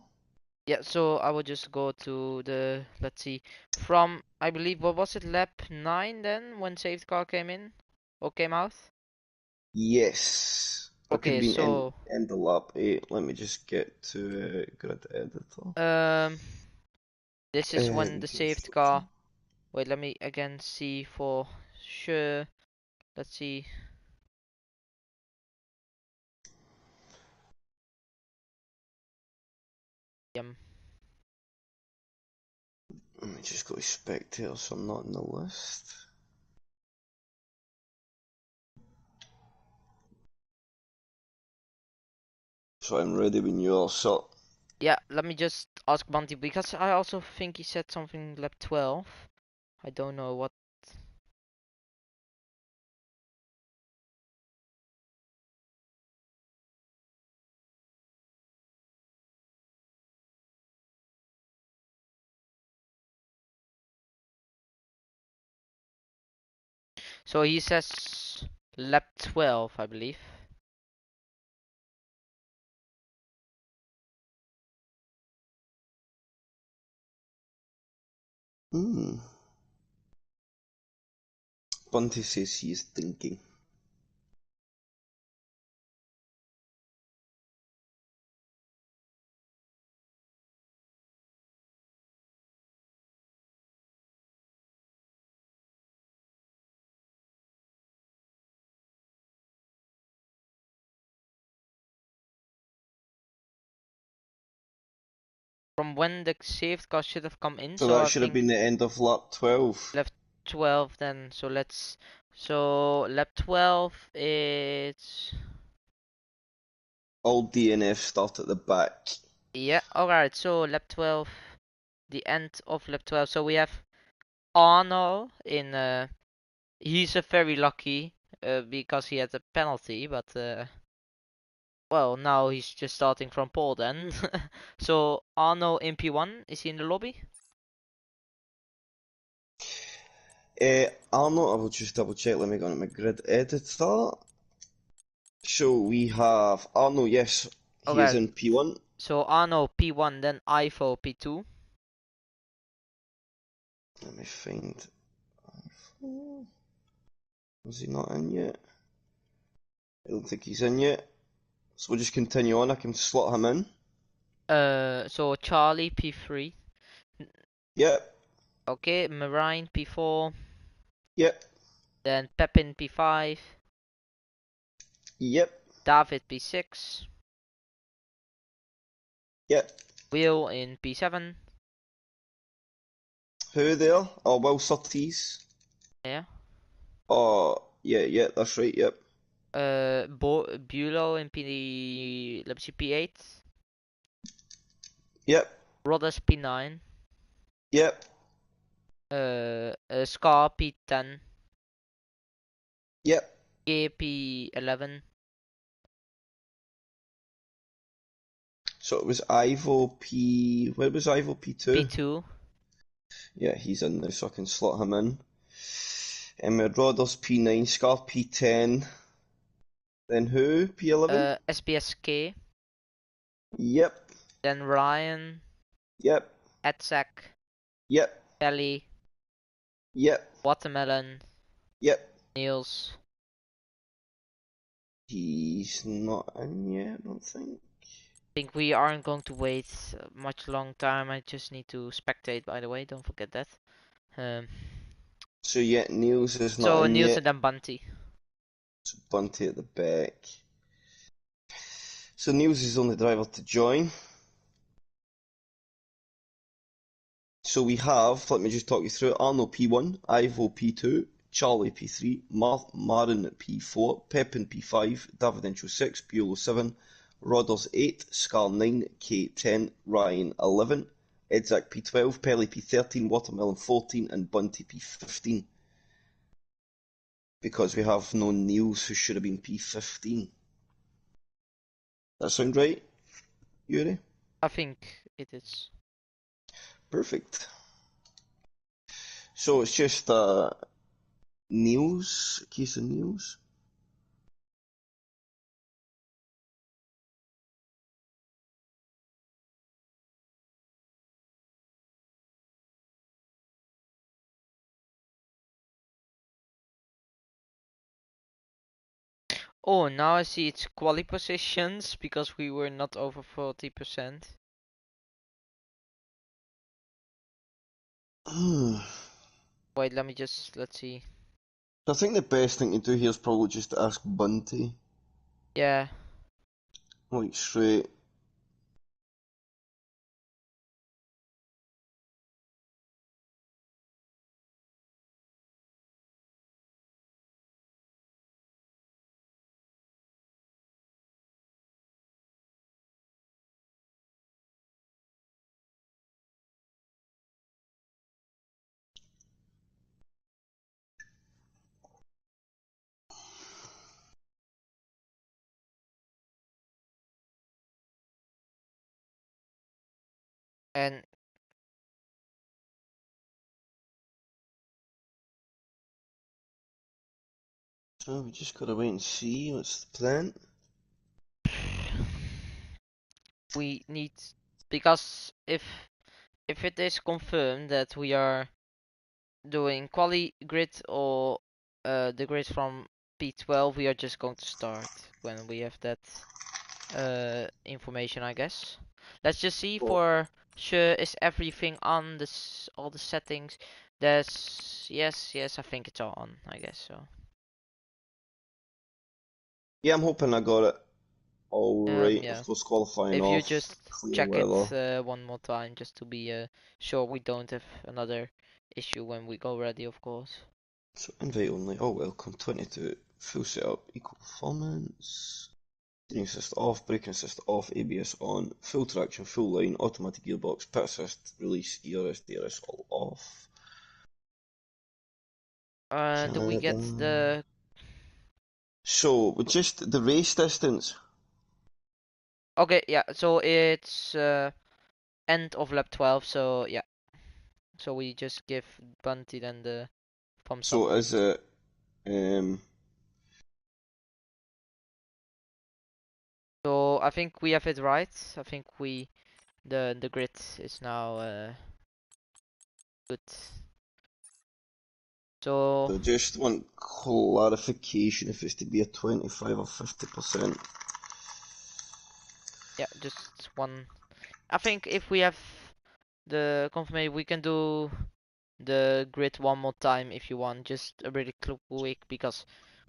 yeah. So I will just go to the let's see from I believe what was it lap 9 then when safety car came in. Okay, mouse. Yes. That could have Okay, been so end the lap 8. Let me just get to grid editor. um, this is when the saved car. Construction. Wait, let me again see for sure. Let's see. Um, Let me just go to spectator so I'm not in the list. So I'm ready when you are, so yeah, let me just ask Bunty because I also think he said something lap 12. I don't know what. So he says lap 12, I believe. hmm. Bunty says he is thinking. From when the saved car should have come in, So so that I should have think been the end of lap 12. lap 12 then. So let's. So lap 12 is. All DNF start at the back. Yeah, alright, so lap 12, the end of lap 12. So we have Arno in. He's a very lucky because he had a penalty, but well, now he's just starting from pole then. So Arno in P1, is he in the lobby? Arnold, I will just double check. Let me go into my grid editor. So we have Arnold, yes, he is Okay, in P1. so Arno P1, then Ivo P2. Let me find. Is he not in yet? I don't think he's in yet. So we'll just continue on. I can slot him in. So Charlie P3. Yep, Okay, Marine P4, yep, then Pepin P5, yep, David P6, yep. Will in P7. Who there? Oh, Will Surtees. Yeah. Oh, yeah, yeah, that's right, yep. Bulo in P. Let me see, P8. Yep, Rodas P9. yep, Scar P10. yep. K P11. So it was Ivo P. Where was Ivo P2? P2. Yeah, he's in there, so I can slot him in. And we had Rodders P9, Scar P10. Then who? P11? SBSK. Yep, Then Ryan. yep, Edzak. yep, Kelly. yep, Watermelon. yep. Niels. He's not in yet, I don't think. Think we aren't going to wait much long time. I just need to spectate, by the way. Don't forget that. Um, So yeah, Niels is not so in Niels yet. and then Bunty. So Bunty at the back. So Niels is the only driver to join. So we have, let me just talk you through it, Arno P1, Ivo P2, Charlie P3, Marin P4, Pepin P5, Davidencho 6, Bulo 7, Rodders 8, Scar 9, K 10, Ryan 11, Edzak P12, Pelly P13, Watermelon 14, and Bunty P15. Because we have no Niels who should have been P15. That sound right, Yuri? I think it is. Perfect. So it's just Niels, a case of Niels. Oh, now I see it's quali positions because we were not over 40%. Wait, let's see. I think the best thing to do here is probably just to ask Bunty. Yeah, Like straight. and So we just gotta wait and see what's the plan. we need, because if it is confirmed that we are doing quali grid or the grid from P12, we are just going to start when we have that information, I guess. Let's just see Oh, for sure. Is everything on this, all the settings? There's yes, I think it's all on, I guess so. yeah, I'm hoping I got it all right. Of Yeah. course, qualifying If you off, just clear check it weather. one more time, just to be sure we don't have another issue when we go ready, of course. So invite only. Oh, welcome. 22. Full setup. Equal performance. Steering assist off. Braking assist off. ABS on. Full traction. Full line. Automatic gearbox. Pit assist. Release. ERS. DRS all off. Do we get Canada. the? So, with just the race distance. Okay, yeah. So it's end of lap 12. So yeah. So we just give Bunty then the thumbs up. So, is it. Um, So I think we have it right. I think the grid is now good. So so, just want clarification if it's to be a 25 or 50%. yeah, just one. I think if we have the confirmation, we can do the grid one more time if you want, just a really quick, because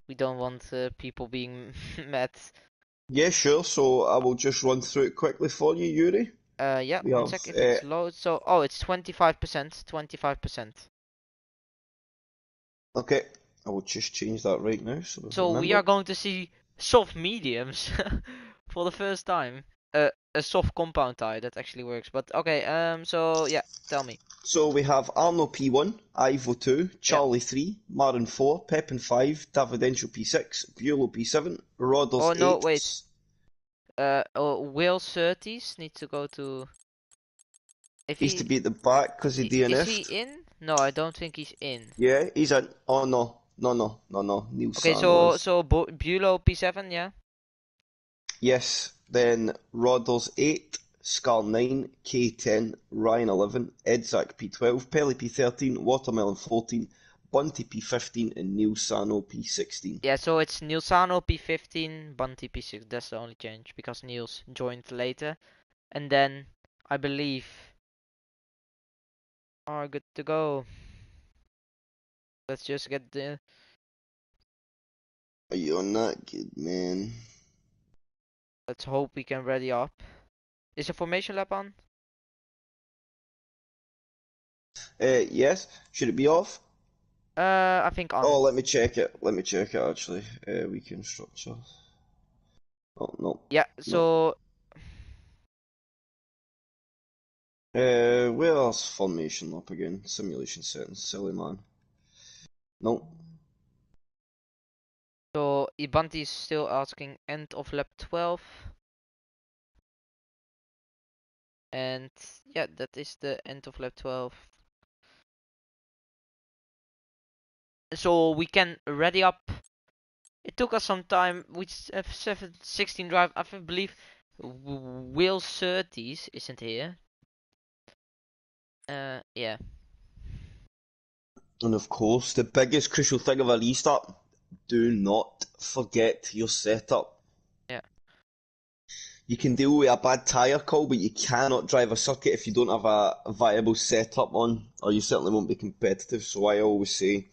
we don't want people being mad. Yeah, sure. So, I will just run through it quickly for you, Yuri. Yeah, We one have sec if it's low. So, oh, it's 25%, 25%. okay, I will just change that right now so we've So we are remembered. going to see soft mediums for the first time. A soft compound tie that actually works. But okay, so yeah, tell me. So we have Arno P1, Ivo 2, Yeah. Charlie 3, Marin 4, Pepin 5, Davidencio P6, Bulow P7, Rodders Oh no, 8. wait. Will Surtees need to go to. If He's to he be at the back because he is he DNF'd. in? No, I don't think he's in. Yeah, he's in. Oh no, no, no, no, no. Neil Okay, Sano so is. so Bulow P7, yeah. Yes, then Rodders 8, Scar 9, K10, Ryan 11, Edzak P12, Pelly P13, Watermelon 14, Bunty P15, and Neil Sano P16. Yeah, so it's Nilsano P15, Bunty P6. That's the only change because Niels joined later, and then I believe are good to go. Let's just get the. You're not good, man. Let's hope we can ready up. Is the formation lap on? Yes. Should it be off? I think on. Oh, let me check it. Let me check it actually. Weekend structure. Oh no, Yeah, no. so Where's formation up again? Simulation settings. Silly man. No. so Ibanti is still asking end of lap 12, and yeah, that is the end of lap 12. So we can ready up. It took us some time. We have 16 drive. I believe Will Surtees isn't here. Yeah. And of course, the biggest crucial thing of a restart: do not forget your setup. Yeah. You can deal with a bad tyre call, but you cannot drive a circuit if you don't have a viable setup on, or you certainly won't be competitive. So I always say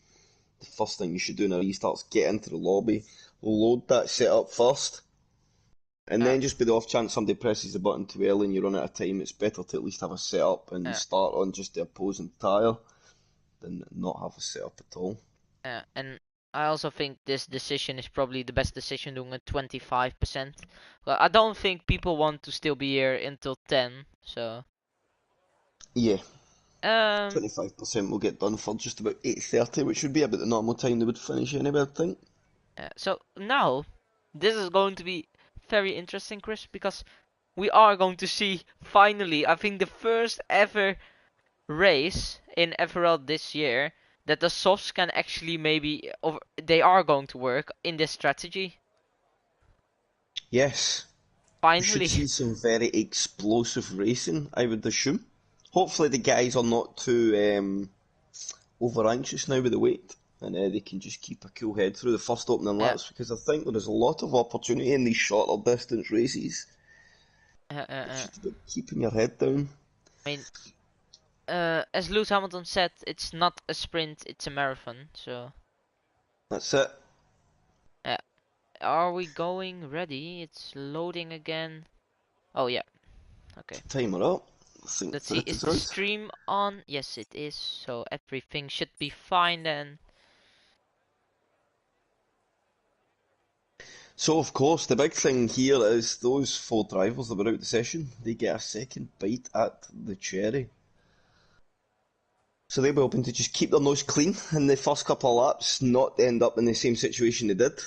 the first thing you should do in a restart is get into the lobby, load that setup first, and Yeah. then just be the off chance somebody presses the button too early and you run out of time, it's better to at least have a setup and Yeah. start on just the opposing tyre than not have a setup at all. Yeah. And I also think this decision is probably the best decision, doing a 25%. Well, I don't think people want to still be here until 10. So Yeah, um 25% will get done for just about 8:30, which would be about the normal time they would finish anyway, I think. so now this is going to be very interesting, Chris, because we are going to see finally, I think, the first ever race in FRL this year that the softs can actually maybe over, they are going to work in this strategy. Yes, we should Finally. see some very explosive racing, I would assume. Hopefully the guys are not too over anxious now with the wait, and they can just keep a cool head through the first opening Yeah. laps, because I think there is a lot of opportunity in these shorter distance races. It's just about keeping your head down. I mean, as Lewis Hamilton said, it's not a sprint, it's a marathon. So, That's it. are we going ready? It's loading again. Oh yeah, okay. Timer up. I think Let's see, that is is the us. stream on? Yes, it is. So everything should be fine then. So of course the big thing here is those 4 drivers that were out the session, they get a second bite at the cherry. So they'll be hoping to just keep their nose clean in the first couple of laps, not end up in the same situation they did,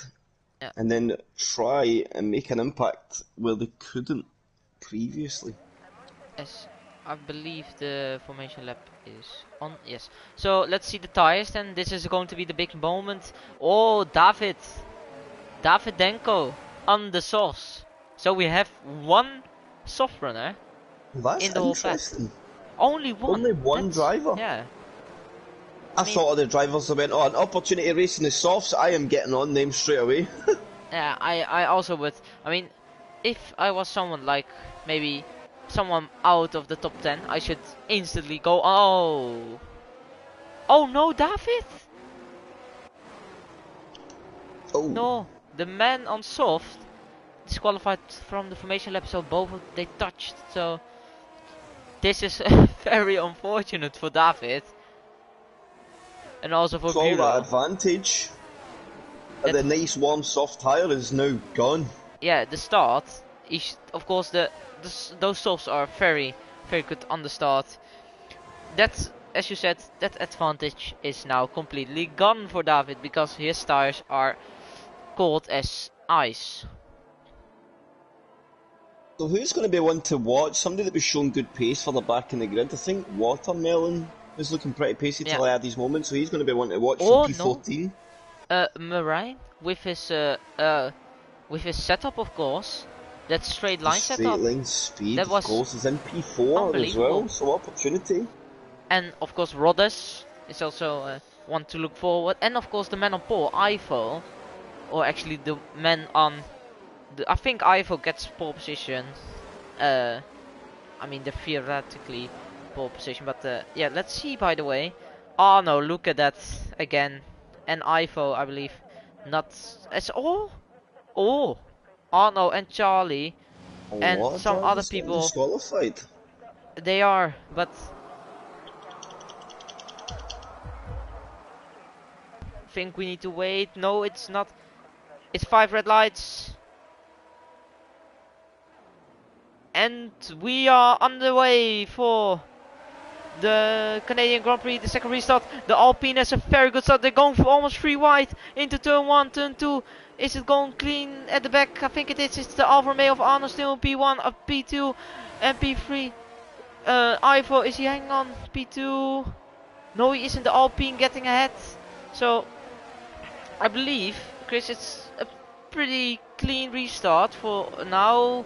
Yeah. and then try and make an impact where they couldn't previously. Yes, I believe the formation lap is on. Yes. So let's see the tires then. This is going to be the big moment. Oh, Davidenko on the sauce. So we have one soft runner That's in the whole pack. interesting. Only one. Only one That's, driver. yeah. I mean, thought of the drivers that went, oh, an opportunity racing the softs, I am getting on them straight away. yeah. I also would. I mean, if I was someone like maybe someone out of the top 10, I should instantly go. Oh. Oh no, David. Oh, No, the man on soft disqualified from the formation lap, so both of they touched. So this is very unfortunate for David, and also for so all that Bureau. advantage of That, the nice warm soft tyre is now gone. yeah, the start is of course those softs are very good on the start. That's, as you said, that advantage is now completely gone for David because his tires are cold as ice. So who's going to be one to watch? Somebody that was showing good pace for the back in the grid. I think Watermelon is looking pretty pacey till I had these moments, so he's going to be one to watch from Oh no, P14. Marine with his setup, of course, that straight The line straight setup, line speed, that of was course, is in P4 as unbelievable. well, so opportunity. And of course Rodas is also one to look forward, and of course the man on pole, Ivo, or actually the man on I think Ivo gets pole position. I mean the theoretically pole position, but yeah, let's see. By the way, oh no, look at that again, and Ivo, I believe, not as oh no, and Charlie A and lot of some other drivers getting people, disqualified. they are, but think we need to wait. No, it's not. It's 5 red lights. And we are on the way for the Canadian Grand Prix, the second restart. The Alpine has a very good start. They're going for almost 3 wide into turn 1, turn 2. Is it going clean at the back? I think it is. It's the Alfa Romeo of Arno still in P1, P2 and P3. Ivo, is he hanging on? P2. No, he isn't. The Alpine getting ahead. So, I believe, Chris, it's a pretty clean restart for now.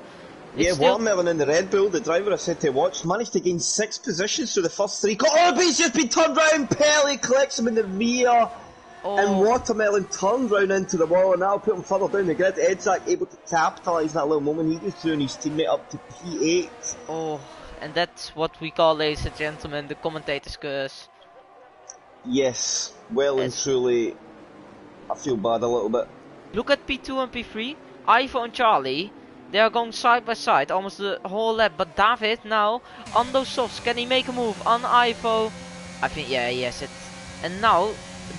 Yeah, Watermelon in the Red Bull, the driver I said to watch, managed to gain 6 positions through the first 3. Oh, but he's just been turned round. Pelly collects him in the rear. And Oh, Watermelon turned round into the wall and now put him further down the grid. Edzak able to capitalise that little moment. He goes through and his teammate up to P8. oh, and that's what we call, ladies and gentlemen, the commentator's curse. Yes, well and As truly, I feel bad a little bit. look at P2 and P3, Ivo and Charlie. They are going side by side almost the whole lap. But David now on those softs, can he make a move on Ivo? I think yeah, he has it. And now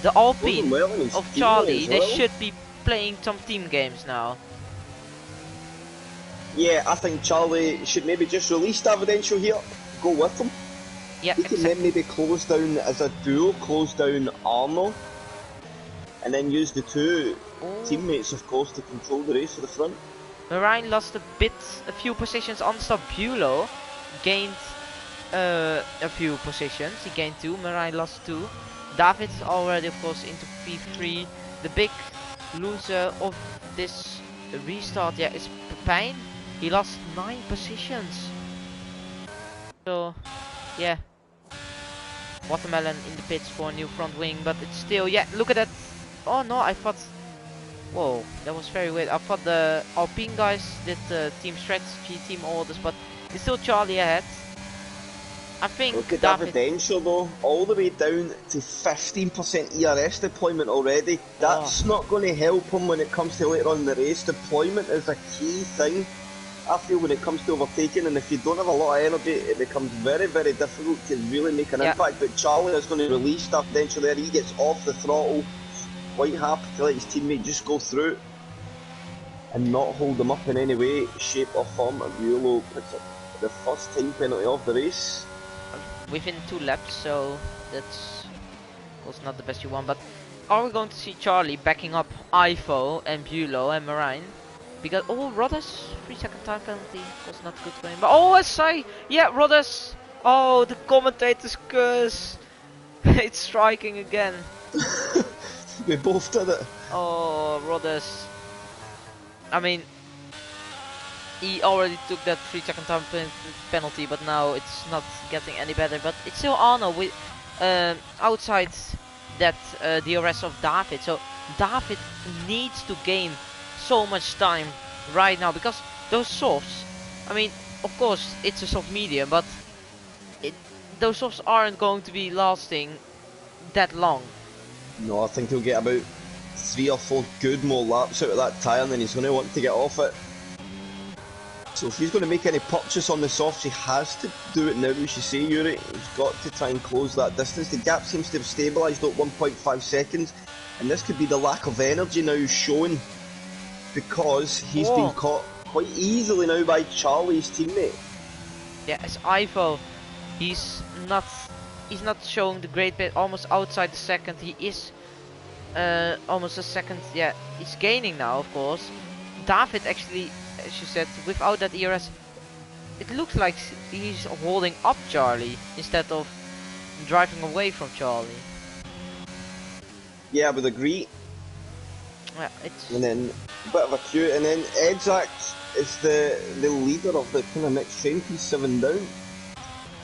the Wasn't Alpine well in his of teammate Charlie, as they well. should be playing some team games now. Yeah, I think Charlie should maybe just release Davidential here. Go with him. Yeah, He can then exactly. maybe close down as a duo, close down Arno, and then use the two Oh, teammates, of course, to control the race to the front. Marine lost a few positions on Stabulo, gained a few positions. He gained 2, Marine lost 2. David is already, of course, into P3. The big loser of this restart, yeah, is Pepijn. He lost 9 positions. So, yeah, Watermelon in the pits for a new front wing, but it's still, yeah, look at that. Oh no, I thought, whoa, that was very weird. I thought the Alpine guys did team strategy, team orders, but it's still Charlie ahead. I Look think at David. Davidential though, all the way down to 15% ERS deployment already. Oh, That's not going to help him when it comes to later on in the race. Deployment is a key thing, I feel, when it comes to overtaking, and if you don't have a lot of energy, it becomes very, very difficult to really make an yeah, impact. But Charlie is going to release Davidential there. He gets off the throttle, quite happy to let his teammate just go through and not hold him up in any way, shape or form. And Buelow picks up the first time penalty of the race. within 2 laps, so that's was not the best you want. But are we going to see Charlie backing up Ivo and Bulow and Marine? Because oh, Rodas 3-second time penalty was not good for him. But oh, SI, yeah, Rodas. Oh, the commentator's curse. It's striking again. We both did it. Oh, Rodas. I mean, he already took that 3-second time penalty, but now it's not getting any better. But it's still Arno with outside that DRS of David. So David needs to gain so much time right now because those softs. I mean, of course it's a soft medium, but those softs aren't going to be lasting that long. No, I think he'll get about 3 or 4 good more laps out of that tyre and then he's going to want to get off it. So if he's going to make any purchase on the softs, he has to do it now, as you say, Yuri. He's got to try and close that distance. The gap seems to have stabilised at 1.5 seconds, and this could be the lack of energy now showing because he's been caught quite easily now by Charlie's teammate. Yeah, as Ivo, he's not showing the great bit. Almost outside the second, he is almost a second. Yeah, he's gaining now, of course. David actually, as you said, without that ERS, it looks like he's holding up Charlie instead of driving away from Charlie. Yeah, I would agree. Yeah, it's And then a bit of a queue, and then Edzak is the leader of the kind of next train, he's 7 down.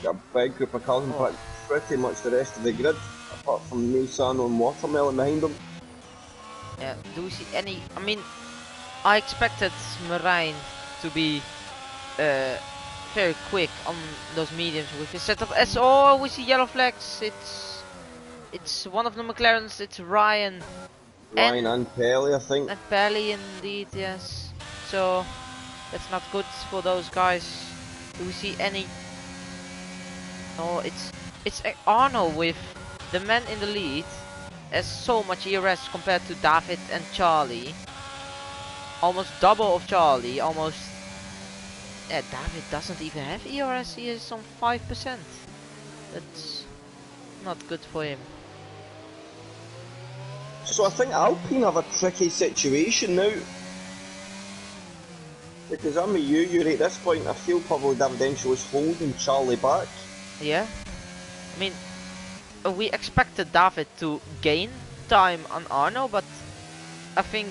Got a big group of cars, in fact, pretty much the rest of the grid, apart from Nissan and Watermelon behind them. yeah. Do we see any? I mean, I expected Marine to be very quick on those mediums with his setup. As oh, we see yellow flags. It's one of the McLarens. It's Ryan. Ryan and Pelly, I think. And Pelly indeed, yes. So that's not good for those guys. Do we see any? Oh, it's Arno with the man in the lead. Has so much ERS compared to David and Charlie. Almost double of Charlie. Almost. Yeah, David doesn't even have ERS. He is on 5%. That's not good for him. So I think Alpine have a tricky situation now. Because I'm with you, Yuri, at this point I feel probably Davidential is holding Charlie back. Yeah. I mean, we expected David to gain time on Arno, but I think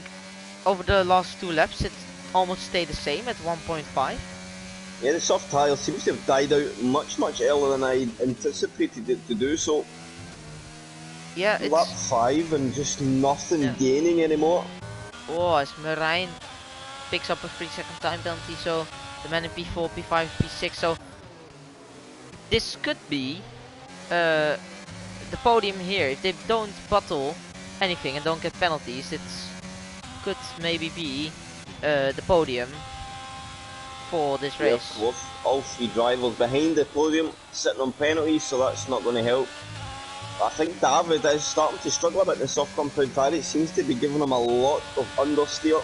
over the last 2 laps it almost stayed the same at 1.5. Yeah, the soft tyre seems to have died out much earlier than I anticipated it to do so. Yeah, lap it's 5 and just nothing yeah. gaining anymore. Oh, as Marijn picks up a 3-second time penalty, so the man in P4, P5, P6. So this could be uh, the podium here. If they don't bottle anything and don't get penalties, it could maybe be the podium for this Yeah, of race. course. All 3 drivers behind the podium, sitting on penalties, so that's not going to help. I think David is starting to struggle a bit in the soft compound tyre. It seems to be giving him a lot of understeer.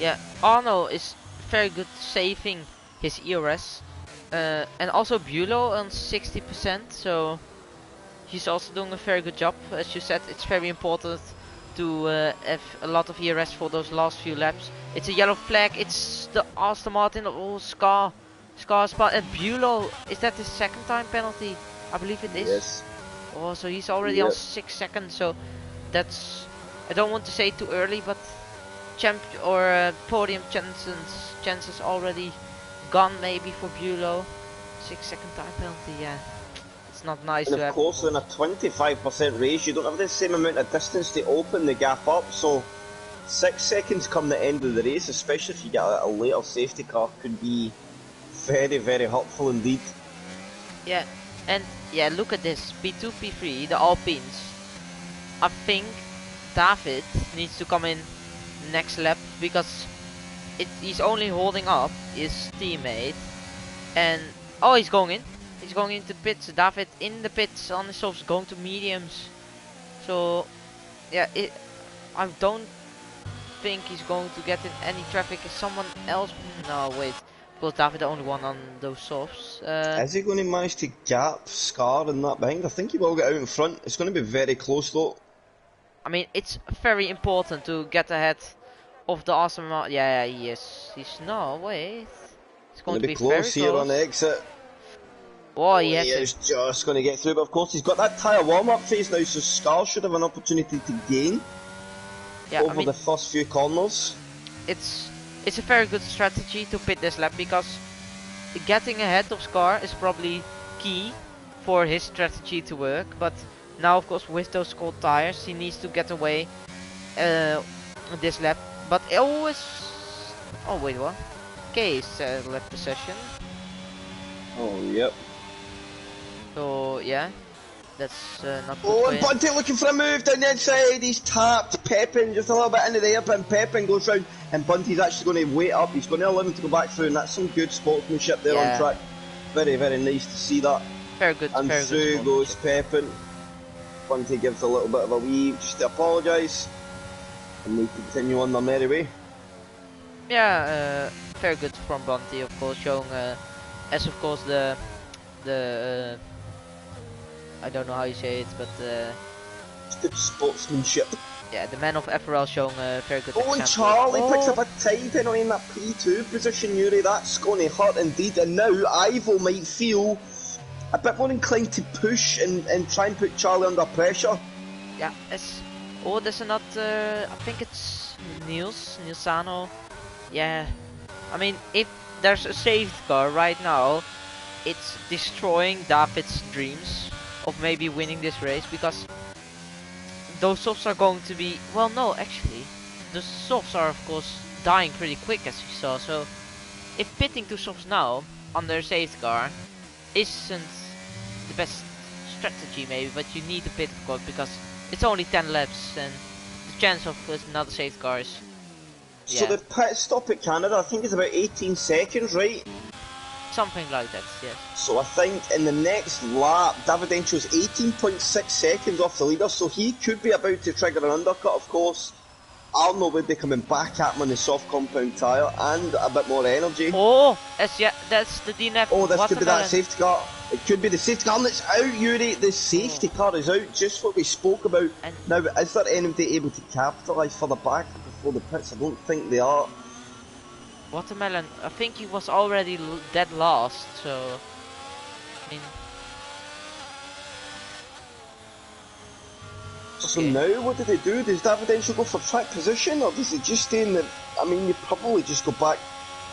Yeah, Arno is very good saving his ERS. And also Bulow on 60%, so he's also doing a very good job. As you said, it's very important to have a lot of ERS for those last few laps. It's a yellow flag, it's the Aston Martin, oh, Scar spot, and Bulow, is that his second time penalty? I believe it is. Yes. Oh, so he's already on Yep. 6 seconds, so that's, I don't want to say too early, but podium chances already gone maybe for Bulow. 6-second time penalty, yeah. It's not nice And to of have, of course, in a course. 25% race, you don't have the same amount of distance to open the gap up, so 6 seconds come the end of the race, especially if you get a later safety car, could be very, very helpful indeed. Yeah, and yeah, look at this. P2, P3, the Alpines. I think David needs to come in next lap because he's only holding up his teammate. And oh, he's going in. He's going into pits. David in the pits on the softs, going to mediums. So yeah, I don't think he's going to get in any traffic. Is someone else? No, wait. Because David the only one on those softs. Is he going to manage to gap Scar and that behind? I think he will get out in front. It's going to be very close though. I mean, it's very important to get ahead of the awesome. Yeah, he is. He's no wait. It's going Going to to be be very close here on the close. exit. Oh, Oh, he he has him. is just going to get through, but of course he's got that tyre warm-up phase now, so Scar should have an opportunity to gain Yeah, I over mean, the first few corners. it's it's a very good strategy to pit this lap because getting ahead of Scar is probably key for his strategy to work. But now, of course, with those cold tires, he needs to get away this lap. But it always. Oh wait, what? Case lap possession. Oh, yep. So yeah, that's not good Oh, for and him. Bunty looking for a move down the inside. He's tapped Pepin just a little bit into the air, and Pepin goes round, and Bunty's actually going to wait up. He's going to allow him to go back through, and that's some good sportsmanship there on Yeah, track. Very, very nice to see that. very good And through goes sportsmanship. Pepin. Bunty gives a little bit of a wee just to apologise, and they continue on their merry way. Yeah, very good from Bunty, of course, showing as of course the I don't know how you say it, but It's good sportsmanship. yeah, the man of FRL showing a very good Oh, and example. Charlie picks Oh, up a time penalty in that P2 position, Yuri. That's going to hurt indeed. And now Ivo might feel a bit more inclined to push and try and put Charlie under pressure. yeah, there's another. I think it's Nilsano. Yeah, I mean, if there's a safety car right now, it's destroying David's dreams of maybe winning this race because those softs are going to be, well, no, actually the softs are of course dying pretty quick as we saw. So if pitting to softs now under a safety car isn't the best strategy maybe, but you need to pit of course because it's only 10 laps and the chance of another safety car is, So yeah, the pit stop at Canada, I think, is about 18 seconds, right? something like that, yes. So I think in the next lap, Davidenko's 18.6 seconds off the leader, so he could be about to trigger an undercut, of course. Arno would be coming back at him on the soft compound tyre and a bit more energy. Oh, yeah, that's the DNF. Oh, this could be that Watermelon. safety car. It could be the safety car, and it's out, Yuri. The safety car is out, just what we spoke about. And Now, is there anybody able to capitalise further back before the pits? I don't think they are. Watermelon, I think he was already dead last, so I mean, So okay. now, what do they do? Does Davidenko go for track position, or does it just stay in the... I mean, you probably just go back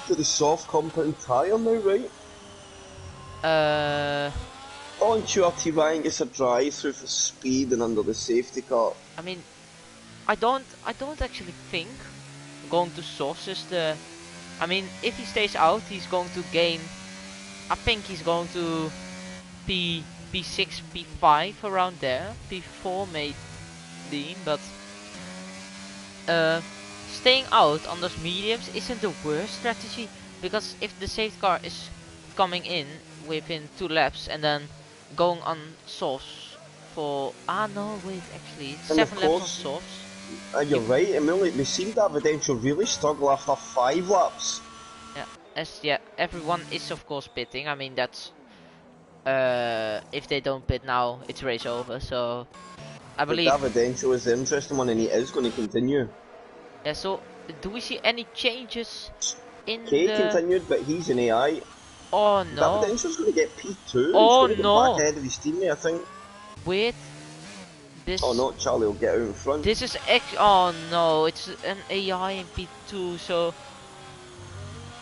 to the soft compound tyre now, right? On Chuarty Ryan gets a drive through for speed and under the safety car. I mean, I don't actually think going to Sauce is the. I mean, if he stays out, he's going to gain. I think he's going to P6, P5 around there, P4 maybe, but uh, staying out on those mediums isn't the worst strategy, because if the safety car is coming in within 2 laps and then going on softs for no wait, actually it's And of 7 laps on course, softs. you're If right, Emily, we seen that Evidential really struggle after 5 laps. everyone is of course pitting. I mean, that's if they don't pit now, it's race over. So I But believe. Davidential is the interesting one and he is going to continue. Yeah, so do we see any changes in Kay the. continued, but he's an AI. Oh no. Davidential's going to get P2. He's Oh going to get back no. ahead of his teammate, I think. Wait. Oh This no, Charlie will get out in front. this is oh no, it's an AI in P2, so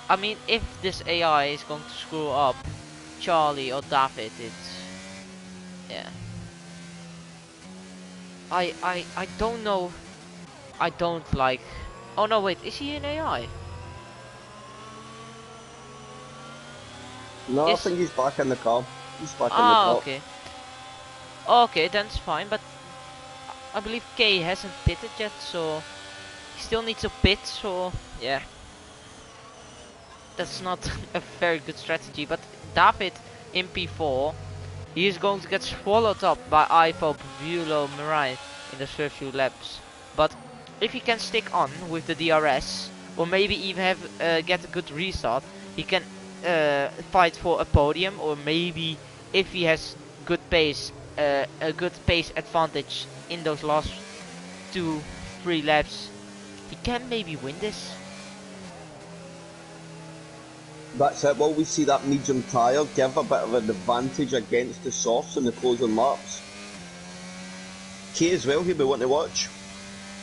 I mean, if this AI is going to screw up Charlie or David, it's yeah. I don't know. I don't like. Oh no, wait, is he an AI? No, I Is think he's back in the car. He's back in the car. okay. Okay, that's fine, but I believe K hasn't pitted yet, so he still needs to pit, so yeah. That's not a very good strategy, but David in P4, he is going to get swallowed up by Ivo, Bulo, Mirai in the first few laps. But if he can stick on with the DRS, or maybe even have get a good restart, he can fight for a podium, or maybe if he has good pace, a good pace advantage in those last 2-3 laps, he can maybe win this. That's it. Will we see that medium tyre give a bit of an advantage against the softs in the closing laps? Kay as well, he'll be wanting to watch.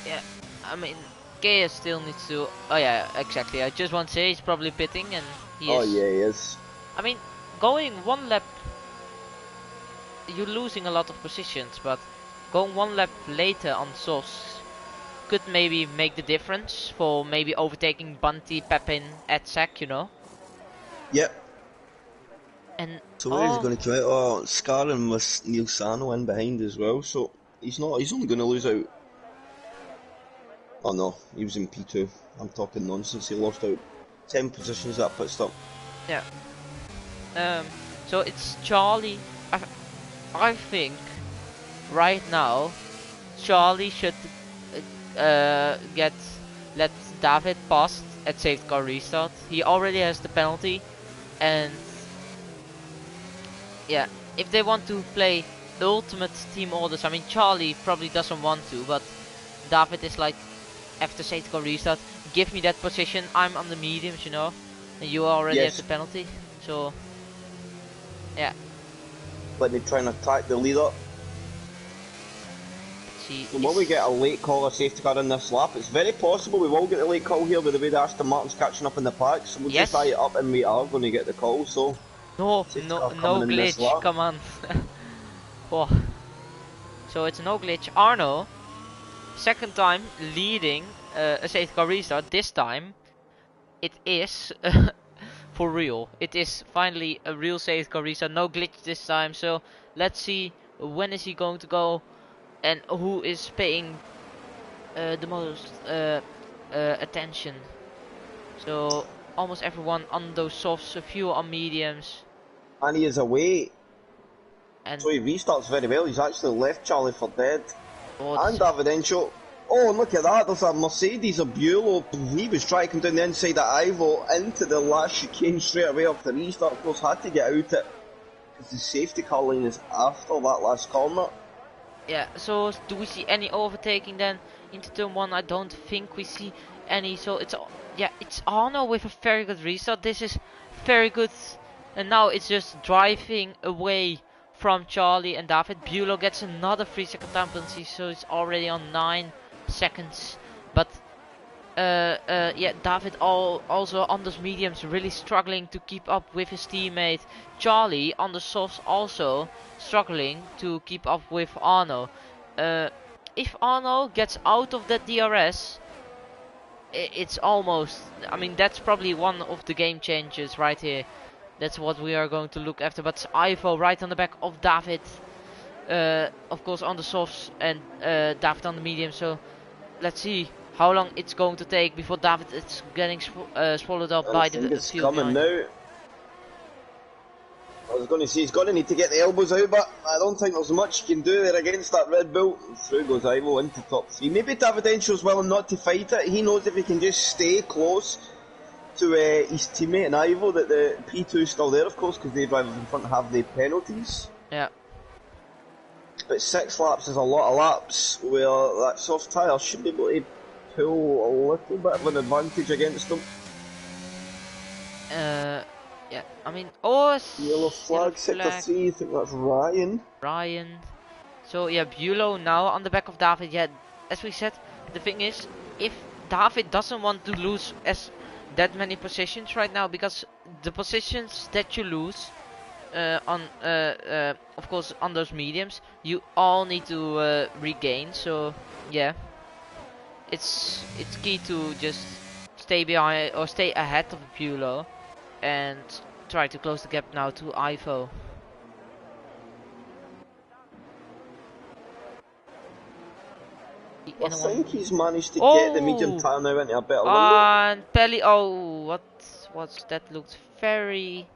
Yeah, I mean, Gaya still needs to. Oh yeah, exactly. I just want to say he's probably pitting, and he Oh is. yeah, he is. I mean, going 1 lap, you're losing a lot of positions, but going 1 lap later on softs could maybe make the difference for maybe overtaking Bunty, Pepin, Etsak, you know. Yep. And So where is he oh going to try? Oh, Scarring with Neil Sano in behind as well. So he's not. He's only going to lose out. Oh no, he was in P2. I'm talking nonsense. He lost out 10 positions that pit stop. yeah. So it's Charlie. I think right now Charlie should get let David pass at safety car restart. He already has the penalty, and yeah, if they want to play ultimate team orders, I mean Charlie probably doesn't want to, but David is like, after safety car restart, give me that position. I'm on the mediums, you know, and you already have the Yes, penalty. So yeah, but they try and attack the leader. see, So will we get a late call or safety car in this lap? It's very possible we will get the late call here with the way that Aston Martin's catching up in the pack. So we'll just tie yes. it up and we are going to get the call. So No, safety no, car no coming in this glitch. lap. Come on. Oh. So it's no glitch. Arno, second time leading a safety car restart. This time it is for real. It is finally a real safety car restart. No glitch this time. So let's see, when is he going to go, and who is paying the most attention. So almost everyone on those softs, a few on mediums, And he is away. and So he restarts very well. He's actually left Charlie for dead. oh, And Davidencio. Oh, look at that. There's a Mercedes, a Buell. He was trying to come down the inside of Ivo into the last chicane straight away off the restart. Of course, had to get out it because the safety car line is after that last corner. yeah, so do we see any overtaking then into turn 1? I don't think we see any, so it's yeah, it's Arno with a very good restart. This is very good, and now it's just driving away from Charlie and David. Bulow gets another 3-second time penalty, so it's already on 9 seconds. But Yeah, David also on those mediums really struggling to keep up with his teammate. Charlie on the softs also struggling to keep up with Arno. If Arno gets out of that DRS, it's almost, I mean, that's probably one of the game changers right here. That's what we are going to look after. But Ivo right on the back of David, of course on the softs, and David on the medium. So let's see how long it's going to take before David is getting swallowed up And I by think the it's field coming behind him. now. I was going to say he's going to need to get the elbows out, but I don't think there's much he can do there against that Red Bull. And through goes Ivo into top 3. Maybe Davidenko's willing not to fight it. He knows if he can just stay close to his teammate and Ivo that the P2 is still there, of course, because they drivers in front have the penalties. Yeah. But 6 laps is a lot of laps where that soft tyre should be able to pull a little bit of an advantage against them. Yeah, I mean, oh, Yellow flag, sector 3, I think that's Ryan. So yeah, Bulow now on the back of David. Yeah, as we said, the thing is, if David doesn't want to lose as that many positions right now, because the positions that you lose of course on those mediums, you all need to regain. So yeah, it's key to just stay behind or stay ahead of Bulow and try to close the gap now to Ivo. I think he's managed to get the medium tyre now into a better window. And Pelly, oh, what's that? Looked very,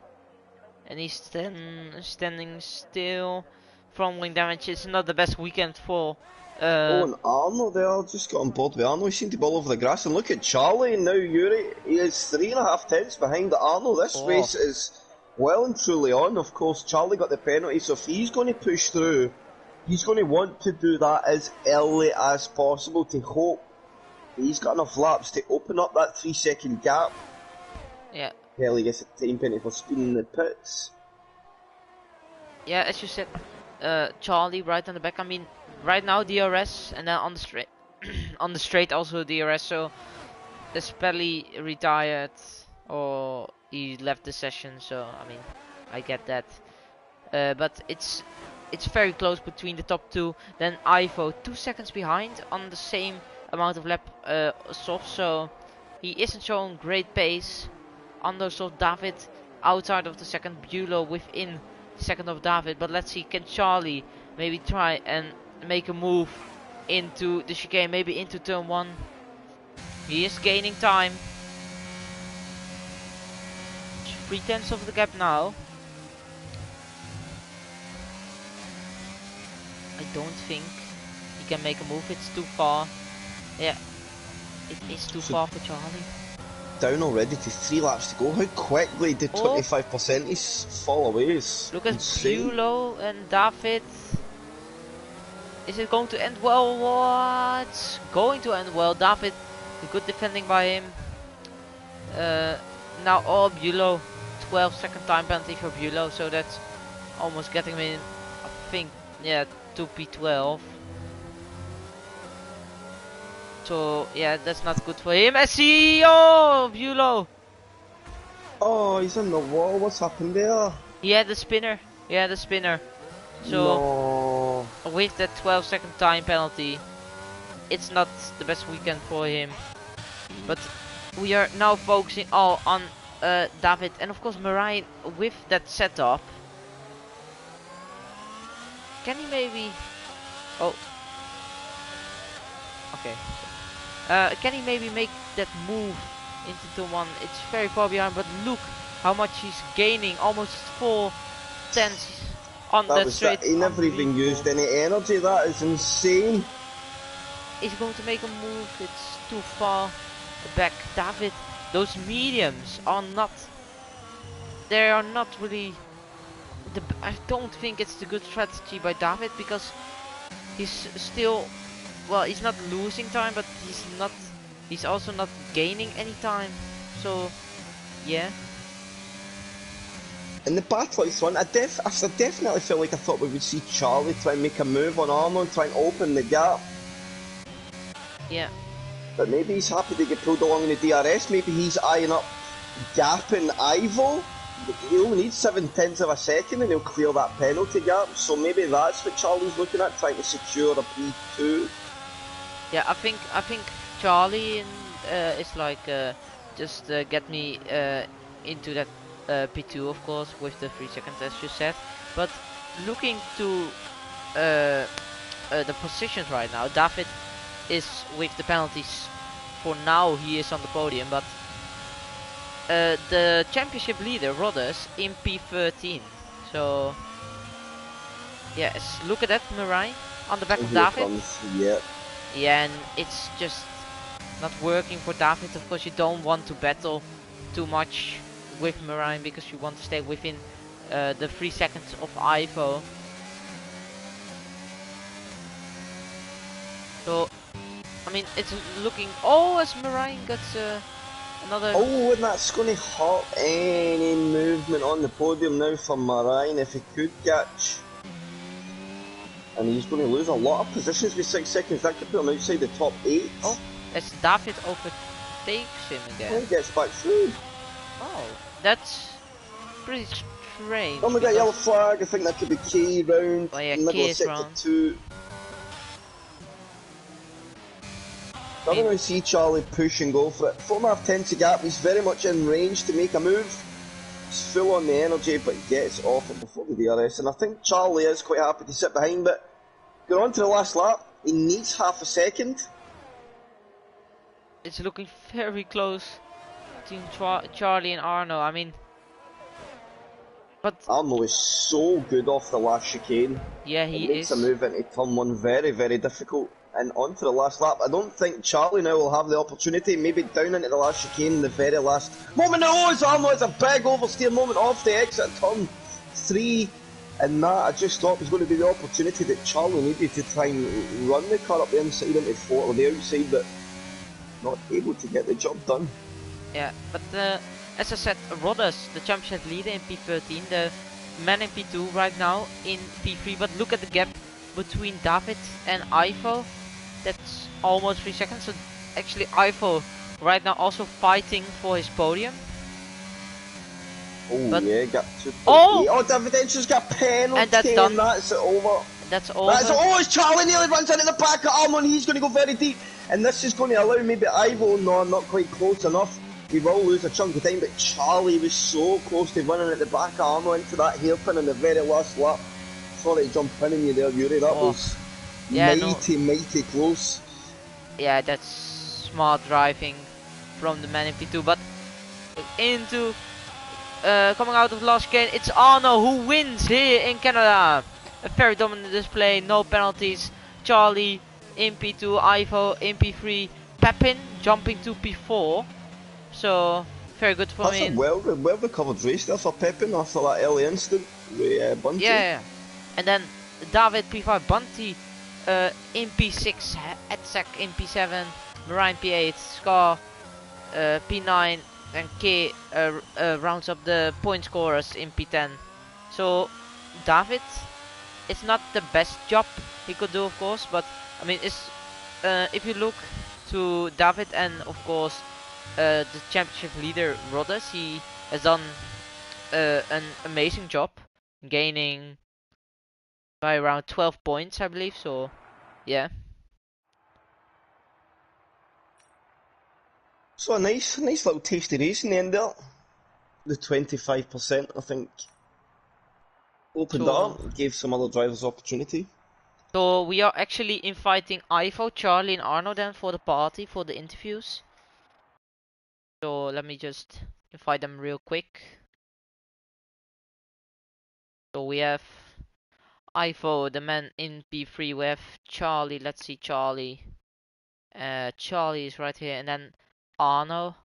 and he's standing still. Fumbling damage. It's not the best weekend for. Oh, and Arno there, just got on board with Arno. He seemed to be all over the grass. And look at Charlie and now Yuri. He is 3.5 tenths behind Arno. This race is well and truly on. Of course, Charlie got the penalty, so if he's going to push through, he's going to want to do that as early as possible to hope he's got enough laps to open up that 3-second gap. Yeah. Hell, he gets a time penalty for speeding the pits. Yeah, as you said, Charlie right on the back. I mean, right now DRS, and then on the straight, on the straight also DRS. So Pelly retired or he left the session. So I mean, I get that. But it's very close between the top two. Then Ivo 2 seconds behind on the same amount of lap soft. So he isn't showing great pace. Under soft David outside of the second, Bulow within second of David. But let's see, can Charlie maybe try and make a move into the chicane, maybe into turn 1. He is gaining time. 3 tenths of the gap now. I don't think he can make a move, it's too far. Yeah, it is too far for Charlie. Down already to 3 laps to go. How quickly did 25% fall away? Look at Bulow and David. Is it going to end well? What's going to end well? David, good defending by him. Now, Bulow, 12-second time penalty for Bulow, so that's almost getting him in, I think, yeah, to P12. So yeah, that's not good for him. I see, Bulow. Oh, he's on the wall. What's happened there? He had the spinner. So with that 12-second time penalty, it's not the best weekend for him. But we are now focusing all on David and of course Marijn with that setup. Can he maybe? Oh. Okay. Can he maybe make that move into turn 1? It's very far behind, but look how much he's gaining, almost 4 tenths on that straight. He never even used any energy. That is insane. He's going to make a move. It's too far back. David, those mediums are not. They are not really. I don't think it's the good strategy by David, because he's still. Well, he's not losing time, but he's also not gaining any time. So, yeah. In the battle out front, I definitely felt like I thought we would see Charlie try and make a move on Arno and try and open the gap. Yeah. But maybe he's happy to get pulled along in the DRS. Maybe he's eyeing up Gap and Ivo. He only needs 7/10 of a second and he'll clear that penalty gap. So maybe that's what Charlie's looking at, trying to secure a P2. Yeah, I think Charlie is like just get me into that P2, of course, with the 3 seconds as you said. But looking to the positions right now, David is with the penalties. For now, he is on the podium, but the championship leader, Rodders, in P13. So yes, look at that, Mirai on the back And of here David. comes, yeah. Yeah, and it's just not working for David. Of course, you don't want to battle too much with Marine because you want to stay within the 3 seconds of Ivo. So, I mean, it's looking. Oh, as Marine gets another. Oh, and that's going to hurt any movement on the podium now for Marine if he could catch. And he's going to lose a lot of positions with 6 seconds. That could put him outside the top 8. Oh, as David overtakes him again. And he gets back through. Oh, that's pretty strange. Oh, we got a yellow flag. I think that could be key round. Oh yeah, Middle of case sector round. 2. I don't really see Charlie push and go for it. 4.5 to gap. He's very much in range to make a move. He's full on the energy, but gets off it before the DRS. And I think Charlie is quite happy to sit behind, but going on to the last lap, he needs half a second. It's looking very close between Charlie and Arno. I mean, but Arno is so good off the last chicane. yeah, he it makes is. a move into turn 1 very, very difficult. And on to the last lap. I don't think Charlie now will have the opportunity, maybe down into the last chicane, the very last moment. No, it's Arno, it's a big oversteer moment off the exit turn 3. And that, I just thought, was going to be the opportunity that Charlie needed to try and run the car up the inside into 4 or the outside, but not able to get the job done. Yeah, but as I said, Rodders, the championship leader in P13, the man in P2 right now in P3. But look at the gap between David and Ivo. That's almost 3 seconds. So actually, Ivo right now also fighting for his podium. Oh but yeah, got 2.8. Oh! David Encher's got penalty, And that's done. That's it over. That's over. It's Charlie nearly runs into the back of Armo and he's going to go very deep. And this is going to allow maybe Ivo, no, not quite close enough. He will lose a chunk of time, but Charlie was so close to running at the back of Armo into that hairpin in the very last lap. Sorry to jump in on you there, Yuri. That was mighty close. Yeah, that's smart driving from the man in P2. But into coming out of the last game, it's Arno who wins here in Canada. A very dominant display, no penalties. Charlie in P2, Ivo in P3, Pepin jumping to P4. So very good for me. That's a well recovered race there for Pepin after that early incident with Bunty. Yeah, and then David P5, Bunty in P6, Etzek in P7, Marine P8, Scar P9, and K rounds up the point scorers in P10. So David, it's not the best job he could do, of course, but I mean, it's if you look to David and of course the championship leader Rodders, he has done an amazing job, gaining by around 12 points, I believe. So yeah. So a nice little tasty race in the end there. The 25%, I think, opened up, gave some other drivers opportunity. So we are actually inviting Ivo, Charlie, and Arno then for the party, for the interviews. So let me just invite them real quick. So we have Ivo, the man in P3. We have Charlie. Let's see Charlie. Charlie is right here, and then Arno.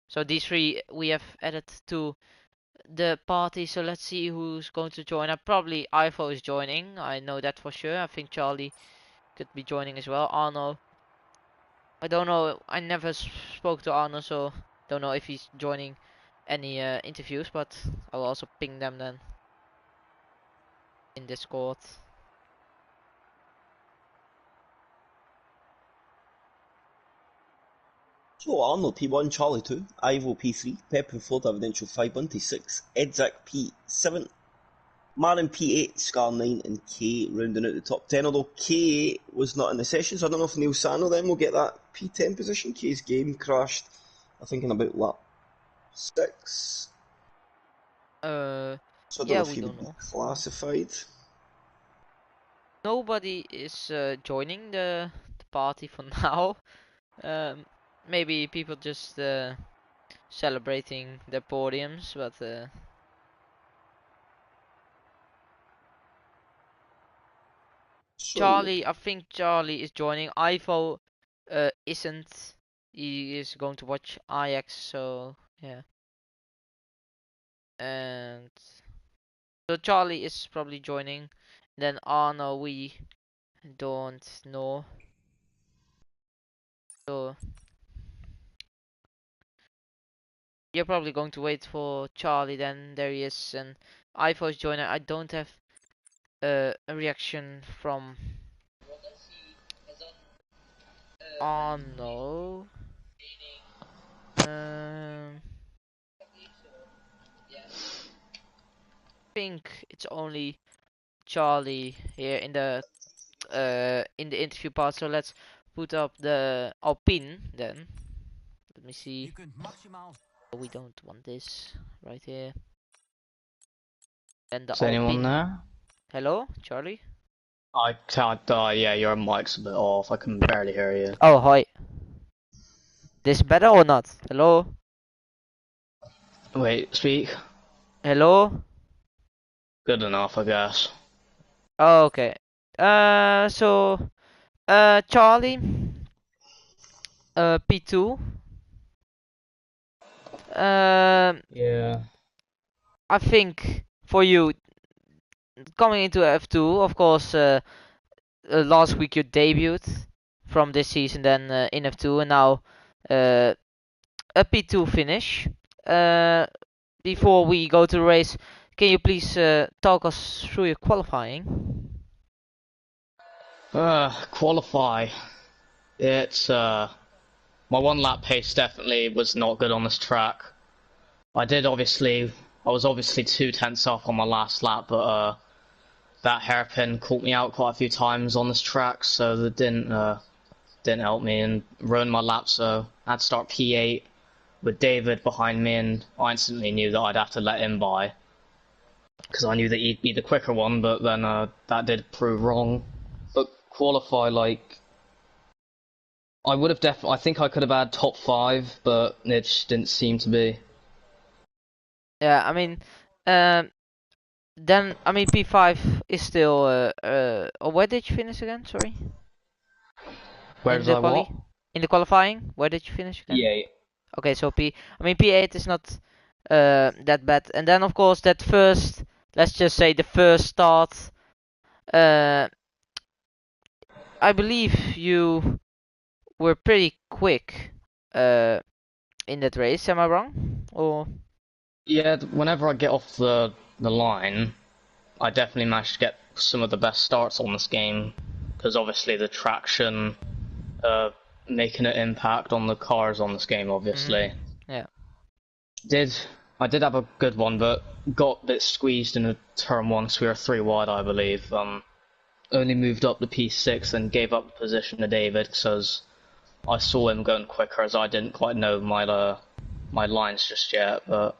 So these three we have added to the party. So let's see who's going to join. Probably Ivo is joining. I know that for sure. I think Charlie could be joining as well. Arno, I don't know. I never spoke to Arno, so don't know if he's joining any interviews. But I will also ping them then in Discord. So Arnold P1, Charlie 2, Ivo P3, Pep and Florida Evidential 516, Edzak P7, Marin P8, Scar 9 and K rounding out the top 10, although K was not in the session, so I don't know if Neil Sano then will get that P10 position. K's game crashed, I think in about lap 6. So I don't Yeah, know if we he don't would be know. classified. Nobody is joining the party for now. Um, Maybe people just celebrating their podiums, but So, Charlie, I think Charlie is joining. Ivo isn't. He is going to watch Ajax, so yeah. And so Charlie is probably joining. Then Arno, we don't know. So you're probably going to wait for Charlie. Then there he is, and Ivo is joining. I don't have a reaction from Arno. Think it's only Charlie here in the interview part. So let's put up the Alpine then. Let me see. Oh, we don't want this right here. And the Is anyone Alpine. there? Hello, Charlie. I can't. Yeah, your mic's a bit off. I can barely hear you. Oh, hi. This better or not? Hello. Wait, speak. Hello. Good enough, I guess. Oh, okay. So, Charlie. P2. Yeah. I think for you coming into F2, of course, last week you debuted from this season, then in F2, and now a P2 finish. Uh, Before we go to the race, can you please talk us through your qualifying? Qualify. It's my one lap pace definitely was not good on this track. I was obviously 2 tenths off on my last lap, but that hairpin caught me out quite a few times on this track, so that didn't help me and ruined my lap. So I had to start P8 with David behind me, and I instantly knew that I'd have to let him by because I knew that he'd be the quicker one. But then that did prove wrong. But qualify, like, I would have I think I could have had top 5, but it just didn't seem to be. Yeah, I mean, um, then I mean P5 is still oh, where did you finish again? Sorry, Where in did the I what? in the qualifying, where did you finish again? P8. Okay, so I mean P8 is not that bad, and then of course that first, let's just say the first start, uh, I believe you were pretty quick, uh, in that race. Am I wrong? Or Yeah, whenever I get off the line, I definitely managed to get some of the best starts on this game because obviously the traction, uh, making an impact on the cars on this game. Obviously, yeah, did I did have a good one, but got a bit squeezed in a turn one, so we were 3 wide, I believe. Only moved up to P6 and gave up the position to David because I saw him going quicker as I didn't quite know my lines just yet. But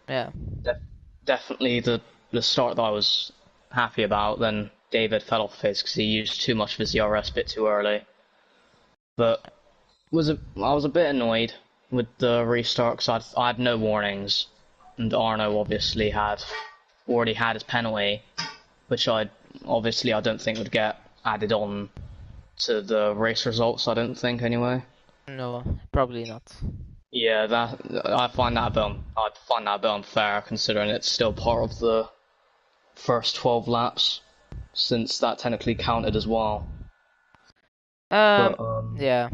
yeah, def definitely the start that I was happy about. Then David fell off his because he used too much of his ERS bit too early. But I was a bit annoyed with the restart because I had no warnings, and Arno obviously had already had his penalty, which I don't think would get added on to the race results. I don't think anyway. no, probably not. Yeah, that I find that a bit unfair considering it's still part of the first 12 laps, since that technically counted as well. Um, But yeah,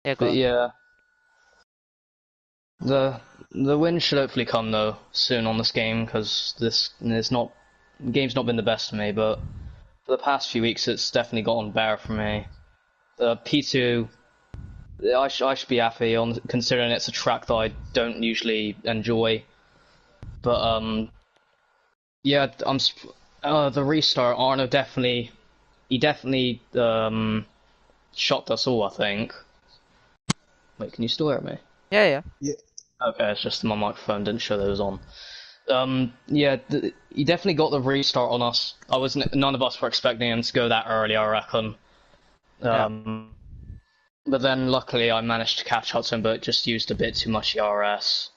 yeah, go but on. yeah, the win should hopefully come though soon on this game because the game's not been the best for me, but for the past few weeks it's definitely gotten better for me. The P2 I should be happy on considering it's a track that I don't usually enjoy. But yeah, the restart. Arno definitely shocked us all. I think. Wait, can you still hear me? Yeah, yeah. Yeah. Okay, it's just my microphone didn't show that it was on. Yeah, he definitely got the restart on us. None of us were expecting him to go that early, I reckon. Yeah. But then luckily I managed to catch up to him, but just used a bit too much ERS.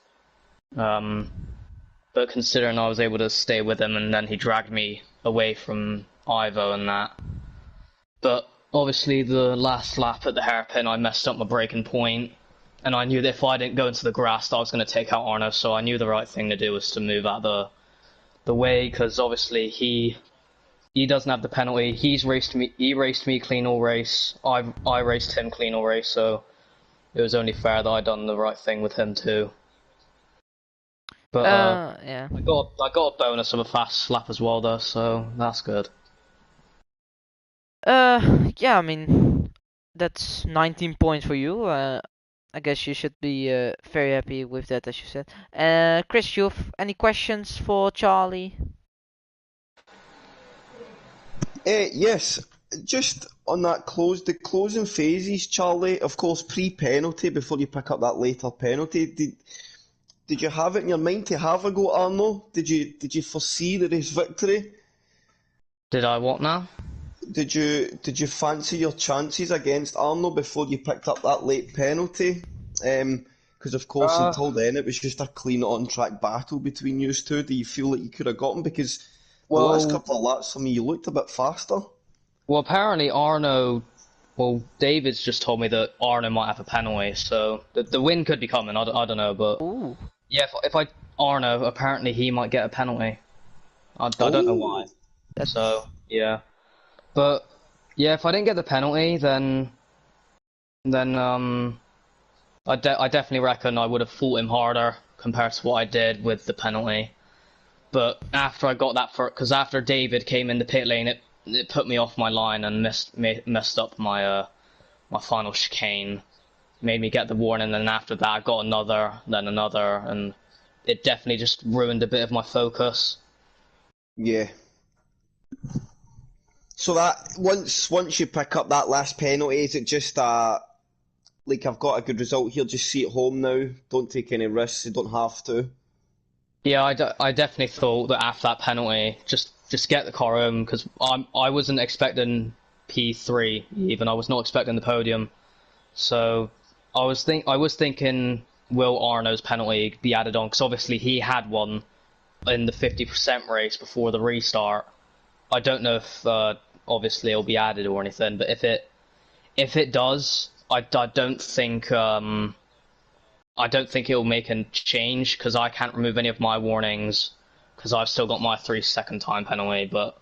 But considering I was able to stay with him and then he dragged me away from Ivo and that. But obviously the last lap at the hairpin I messed up my braking point, and I knew that if I didn't go into the grass I was going to take out Arno, so I knew the right thing to do was to move out the way, because obviously he doesn't have the penalty. He raced me clean all race. I raced him clean all race, so it was only fair that I done the right thing with him too. But Yeah. I got a bonus of a fast lap as well though, so that's good. Yeah, I mean, that's 19 points for you. I guess you should be very happy with that, as you said. Chris, you have any questions for Charlie? Yes, just on that the closing phases, Charlie. Of course, pre-penalty before you pick up that later penalty. Did you have it in your mind to have a go, Arno? Did you foresee the race victory? Did I what now? Did you fancy your chances against Arno before you picked up that late penalty? Because of course until then it was just a clean on-track battle between you two. Do you feel like you could have got him? Because the last Well, couple of laps for me, you looked a bit faster. well, apparently Arno. Well, David's just told me that Arno might have a penalty, so the win could be coming. I don't know, but Ooh, yeah, if I Arno, apparently he might get a penalty. I don't know why. Oh, So that's yeah, but yeah, if I didn't get the penalty, then I definitely reckon I would have fought him harder compared to what I did with the penalty. But after I got that because after David came in the pit lane, it put me off my line and messed up my final chicane. Made me get the warning, and then after that I got another, then another, and it definitely just ruined a bit of my focus. yeah. So that once you pick up that last penalty, is it just like I've got a good result here, just see it home now, don't take any risks, you don't have to. Yeah, I definitely thought that after that penalty, just get the car home, because I wasn't expecting P3 even. I was not expecting the podium, so I was thinking, will Arno's penalty be added on? Because obviously he had one in the 50% race before the restart. I don't know if obviously it'll be added or anything, but if it does, I don't think it'll make a change, because I can't remove any of my warnings because I've still got my 3 second time penalty. But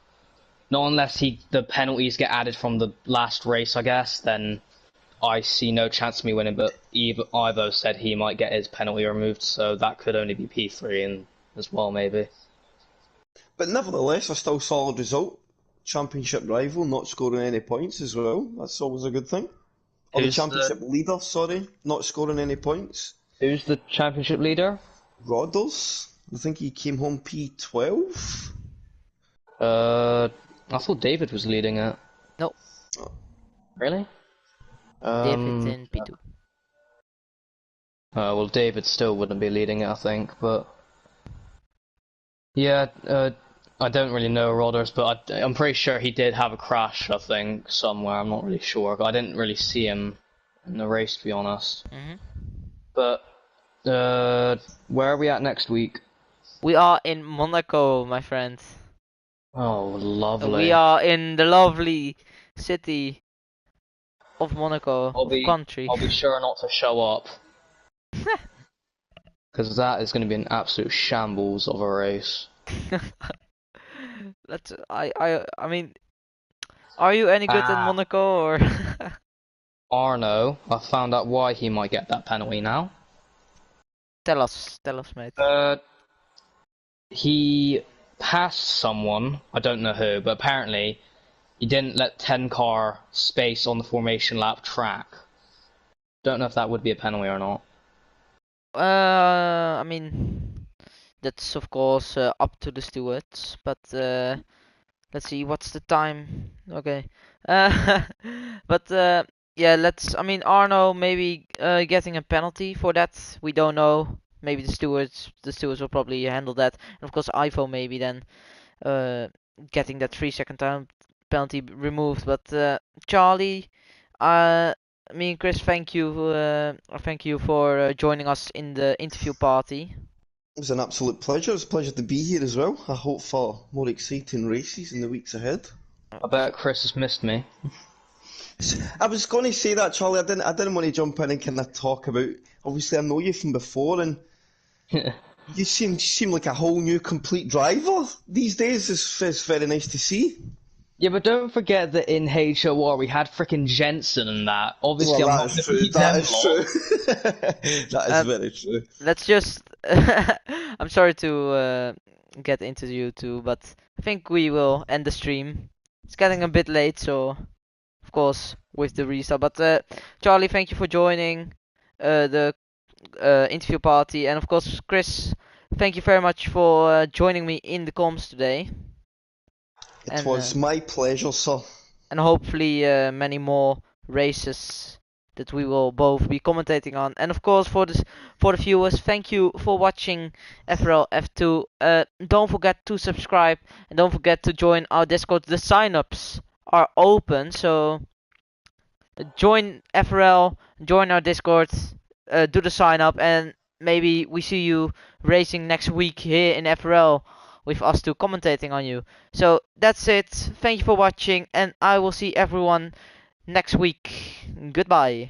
not unless the penalties get added from the last race, I guess. Then I see no chance of me winning. But Ivo said he might get his penalty removed, so that could only be P3 and as well maybe. But nevertheless, a still solid result. Championship rival not scoring any points as well. That's always a good thing. Or the Who's championship leader, sorry, not scoring any points. the championship leader? Rodders, I think he came home P12. I thought David was leading it. no. Really? David in P2. Well, David still wouldn't be leading it, I think, but yeah, I don't really know Rodders, but I'm pretty sure he did have a crash, I think, somewhere. I'm not really sure. I didn't really see him in the race, to be honest. But where are we at next week? We are in Monaco, my friend. Oh, lovely. We are in the lovely city of Monaco, country. I'll be sure not to show up, because that is going to be an absolute shambles of a race. I mean, are you any good in Monaco or? Arno, I found out why he might get that penalty now. Tell us, mate. He passed someone, I don't know who, but apparently he didn't let 10 car space on the formation lap track. Don't know if that would be a penalty or not. I mean, that's of course up to the stewards, but let's see, what's the time? Okay. Uh, but yeah, I mean, Arno maybe getting a penalty for that. We don't know. Maybe the stewards will probably handle that. And of course, Ivo maybe then getting that 3 second time penalty removed. But Charlie, me and Chris, thank you for joining us in the interview party. It was an absolute pleasure. It's a pleasure to be here as well. I hope for more exciting races in the weeks ahead. I bet Chris has missed me. I was going to say that, Charlie. I didn't want to jump in and kind of talk about. Obviously, I know you from before, and you seem like a whole new, complete driver these days. It's very nice to see. Yeah, but don't forget that in HOR we had frickin' Jensen and that. Obviously, Well, I'm that not is gonna true. beat That them is lot. true. That is very true. Let's just. I'm sorry to get into you two, but I think we will end the stream. It's getting a bit late, so of course with the restart. But Charlie, thank you for joining the interview party, and of course Chris, thank you very much for joining me in the comms today. It And was my pleasure, sir. and hopefully many more races that we will both be commentating on. And of course for the viewers, thank you for watching FRL F2. Don't forget to subscribe and don't forget to join our Discord. The sign-ups are open, so join FRL, join our Discord, do the sign up, and maybe we see you racing next week here in FRL with us two commentating on you. So that's it. Thank you for watching, and I will see everyone next week. Goodbye.